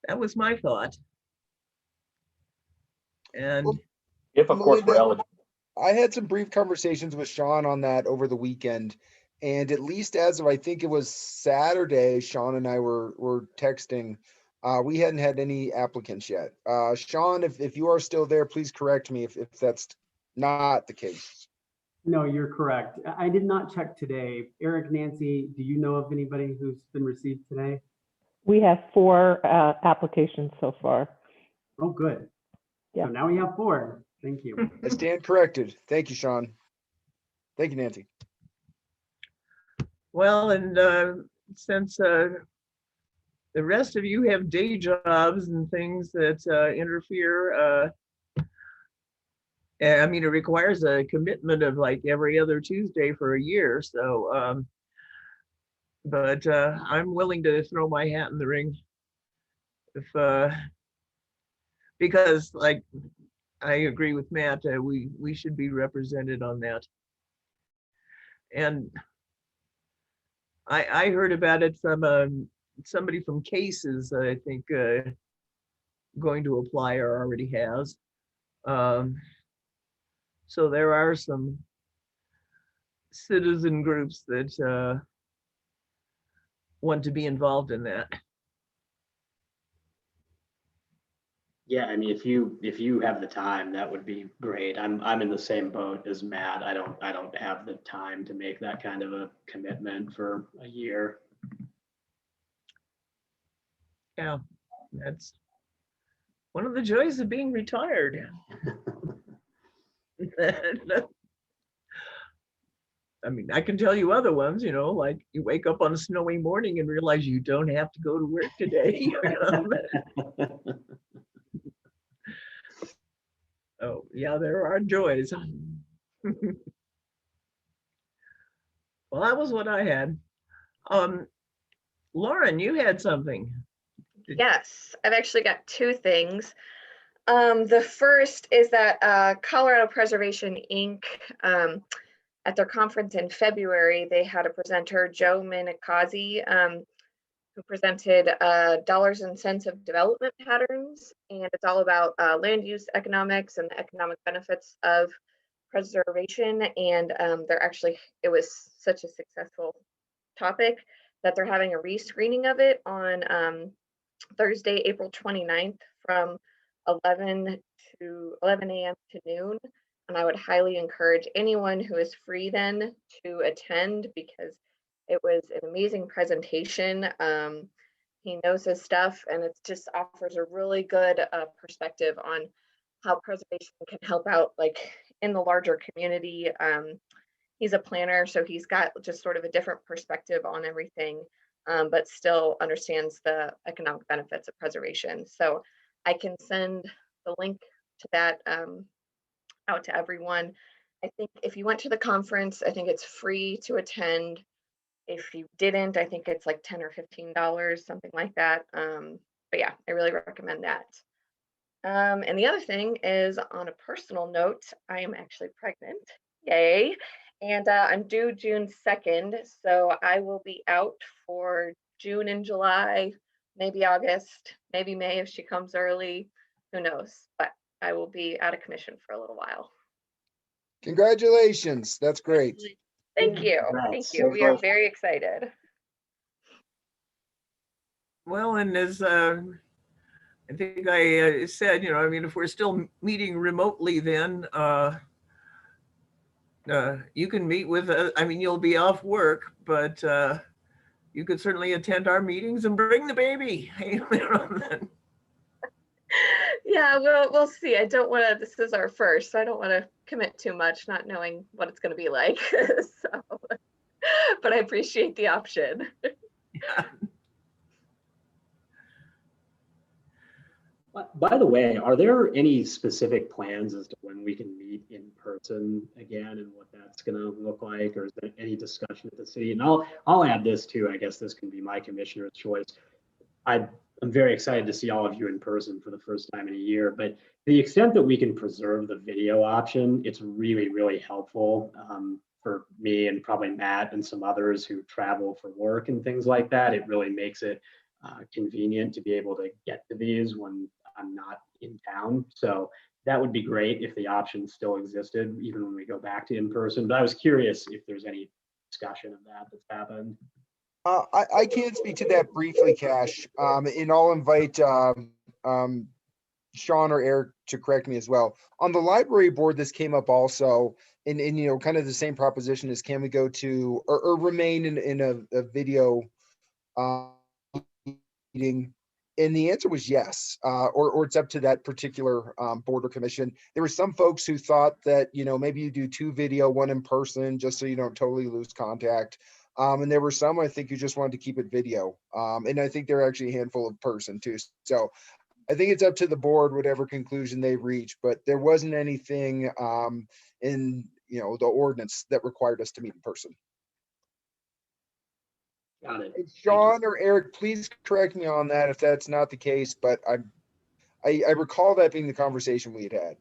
That was my thought. And Well, If, of course, we're Melinda, eligible. I had some brief conversations with Sean on that over the weekend. And at least as of, I think it was Saturday, Sean and I were texting. We hadn't had any applicants yet. Sean, if you are still there, please correct me if that's not the case. No, you're correct. I did not check today. Eric, Nancy, do you know of anybody who's been received today? We have 4 applications so far. Oh, good. Yeah. So now we have 4. Thank you. I stand corrected. Thank you, Sean. Thank you, Nancy. well, and since the rest of you have day jobs and things that interfere, I mean, it requires a commitment of like every other Tuesday for a year. So, but I'm willing to throw my hat in the ring if, because like, I agree with Matt, we should be represented on that. And I heard about it from somebody from Cases, I think, going to apply or already has. So there are some citizen groups that want to be involved in that. Yeah, I mean, if you have the time, that would be great. I'm in the same boat as Matt. I don't have the time to make that kind of a commitment for a year. Yeah, that's one of the joys of being retired. I mean, I can tell you other ones, like you wake up on a snowy morning and realize you don't have to go to work today. Oh, yeah, there are joys. Well, that was what I had. Lauren, you had something. Yes, I've actually got 2 things. The first is that Colorado Preservation Inc., at their conference in February, they had a presenter, Joe Minikazi, who presented dollars and cents of development patterns. And it's all about land use economics and the economic benefits of preservation. And it was such a successful topic that they're having a rescreening of it on Thursday, April 29th from 11 a.m. to noon. And I would highly encourage anyone who is free then to attend, because it was an amazing presentation. He knows his stuff, and it just offers a really good perspective on how preservation can help out like in the larger community. He's a planner, so he's got just sort of a different perspective on everything, but still understands the economic benefits of preservation. So I can send the link to that out to everyone. I think if you went to the conference, I think it's free to attend. If you didn't, I think it's like $10 or $15, something like that. But yeah, I really recommend that. And the other thing is, on a personal note, I am actually pregnant. Yay. And I'm due June 2nd. So I will be out for June and July, maybe August, maybe May if she comes early. Who knows? But I will be out of commission for a little while. Congratulations. That's great. Thank you. Congrats. Thank you. We are very excited. Well, and as I think I said, you know, I mean, if we're still meeting remotely, then you can meet with, I mean, you'll be off work, but you could certainly attend our meetings and bring the baby. Yeah, we'll see. I don't want to, this is our first, so I don't want to commit too much, not knowing what it's going to be like. So, but I appreciate the option. Yeah. By the way, are there any specific plans as to when we can meet in person again and what that's going to look like? Or is there any discussion at the city? And I'll add this too. I guess this can be my commissioner's choice. I'm very excited to see all of you in person for the first time in a year, but to the extent that we can preserve the video option, it's really, really helpful for me and probably Matt and some others who travel for work and things like that. It really makes it convenient to be able to get to these when I'm not in town. So that would be great if the option still existed, even when we go back to in person. But I was curious if there's any discussion of that that's happened. I can speak to that briefly, Cash. And I'll invite Sean or Eric to correct me as well. On the library board, this came up also, and you know, kind of the same proposition as can we go to or remain in a video meeting? And the answer was yes, or it's up to that particular board or commission. There were some folks who thought that, you know, maybe you do 2 video, 1 in person, just so you don't totally lose contact. And there were some, I think, who just wanted to keep it video. And I think there are actually a handful of person too. So I think it's up to the board, whatever conclusion they reach, but there wasn't anything in, you know, the ordinance that required us to meet in person. Got it. And Sean or Eric, please correct me on that if that's not the case, but I recall that being the conversation we had.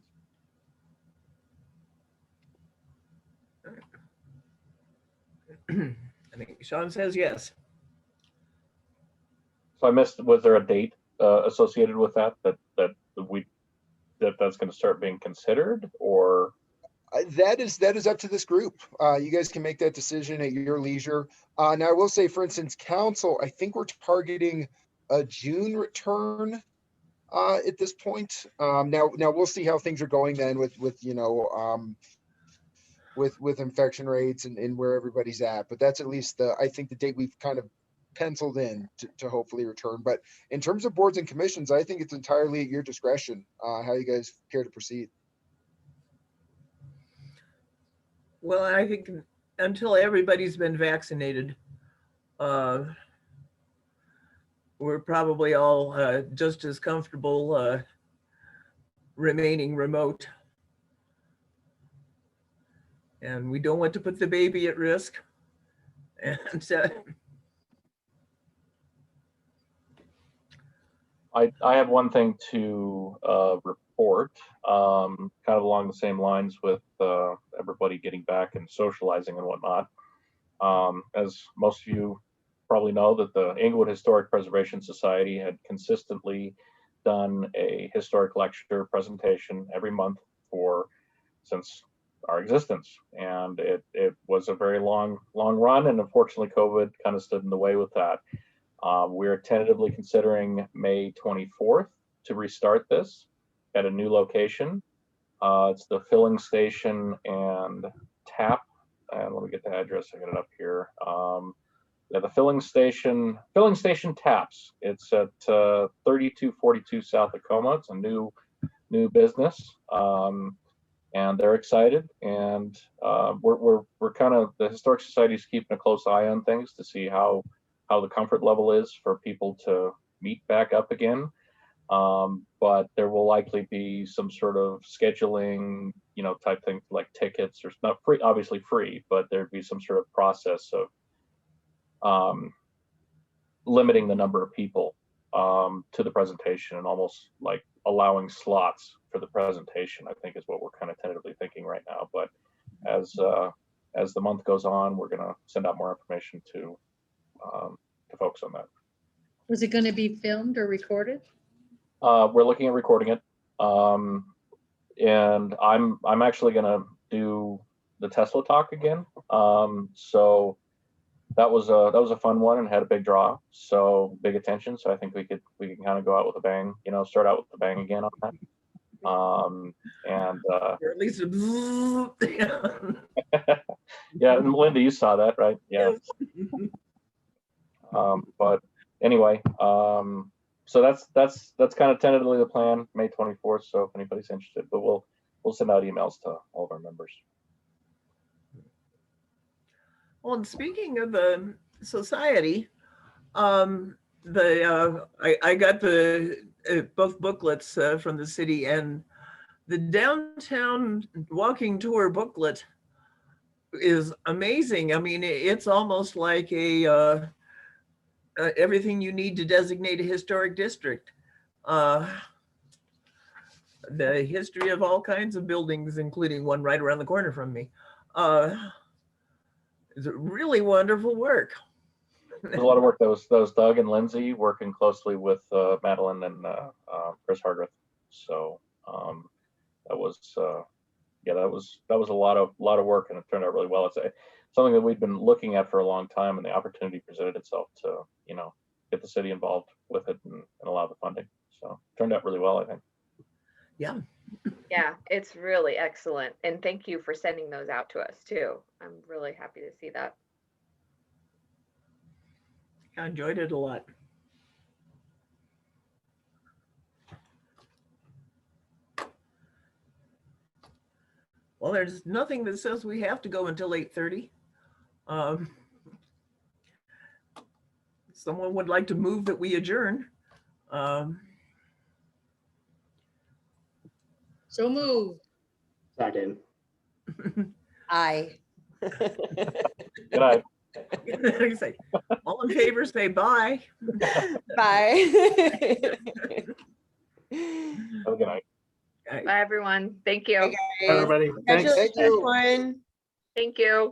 I think Sean says yes. So I missed, was there a date associated with that that's going to start being considered, or? That is up to this group. You guys can make that decision at your leisure. Now I will say, for instance, council, I think we're targeting a June return at this point. Now we'll see how things are going then with you know with infection rates and where everybody's at. But that's at least I think the date we've kind of penciled in to hopefully return. But in terms of boards and commissions, I think it's entirely at your discretion how you guys care to proceed. Well, I think until everybody's been vaccinated, we're probably all just as comfortable remaining remote. And we don't want to put the baby at risk. And I have one thing to report, kind of along the same lines with everybody getting back and socializing and whatnot. As most of you probably know, that the Englewood Historic Preservation Society had consistently done a historic lecture presentation every month since our existence, and it was a very long run, and unfortunately COVID kind of stood in the way with that. We're tentatively considering May 24th to restart this at a new location. It's the filling station and tap. And let me get the address. I got it up here. Yeah, the filling station taps. It's at 3242 South Tacoma. It's a new business, and they're excited. And we're kind of, the Historic Society's keeping a close eye on things to see how the comfort level is for people to meet back up again. But there will likely be some sort of scheduling, you know, type thing like tickets, or not free, obviously free, but there'd be some sort of process of limiting the number of people to the presentation, and almost like allowing slots for the presentation, I think is what we're kind of tentatively thinking right now. But as the month goes on, we're gonna send out more information to folks on that. Was it going to be filmed or recorded? We're looking at recording it, and I'm actually gonna do the Tesla talk again. So that was a fun one and had a big draw. So big attention. So I think we can kind of go out with a bang. You know, start out with a bang again on that. Or at least, yeah, and Linda, you saw that, right? Yeah. But anyway, so that's kind of tentatively the plan, May 24th. So if anybody's interested, but we'll send out emails to all of our members. well, and speaking of the society, I got both booklets from the city, and the downtown walking tour booklet is amazing. I mean, it's almost like a everything you need to designate a historic district. The history of all kinds of buildings, including one right around the corner from me. It's really wonderful work. There's a lot of work that was Doug and Lindsay working closely with Madeline and Chris Hardreth. So that was that was a lot of work, and it turned out really well. It's something that we've been looking at for a long time, and the opportunity presented itself to get the city involved with it and allow the funding. So it turned out really well, I think. Yeah. Yeah, it's really excellent. And thank you for sending those out to us too. I'm really happy to see that. I enjoyed it a lot. Well, there's nothing that says we have to go until 8:30. Someone would like to move that we adjourn. So moved. Second. Aye. Good night. Say, all in favor, say bye. Bye. Have a good night. Bye, everyone. Thank you. Hey, Everybody, thanks. congratulations, Lauren. Thank you.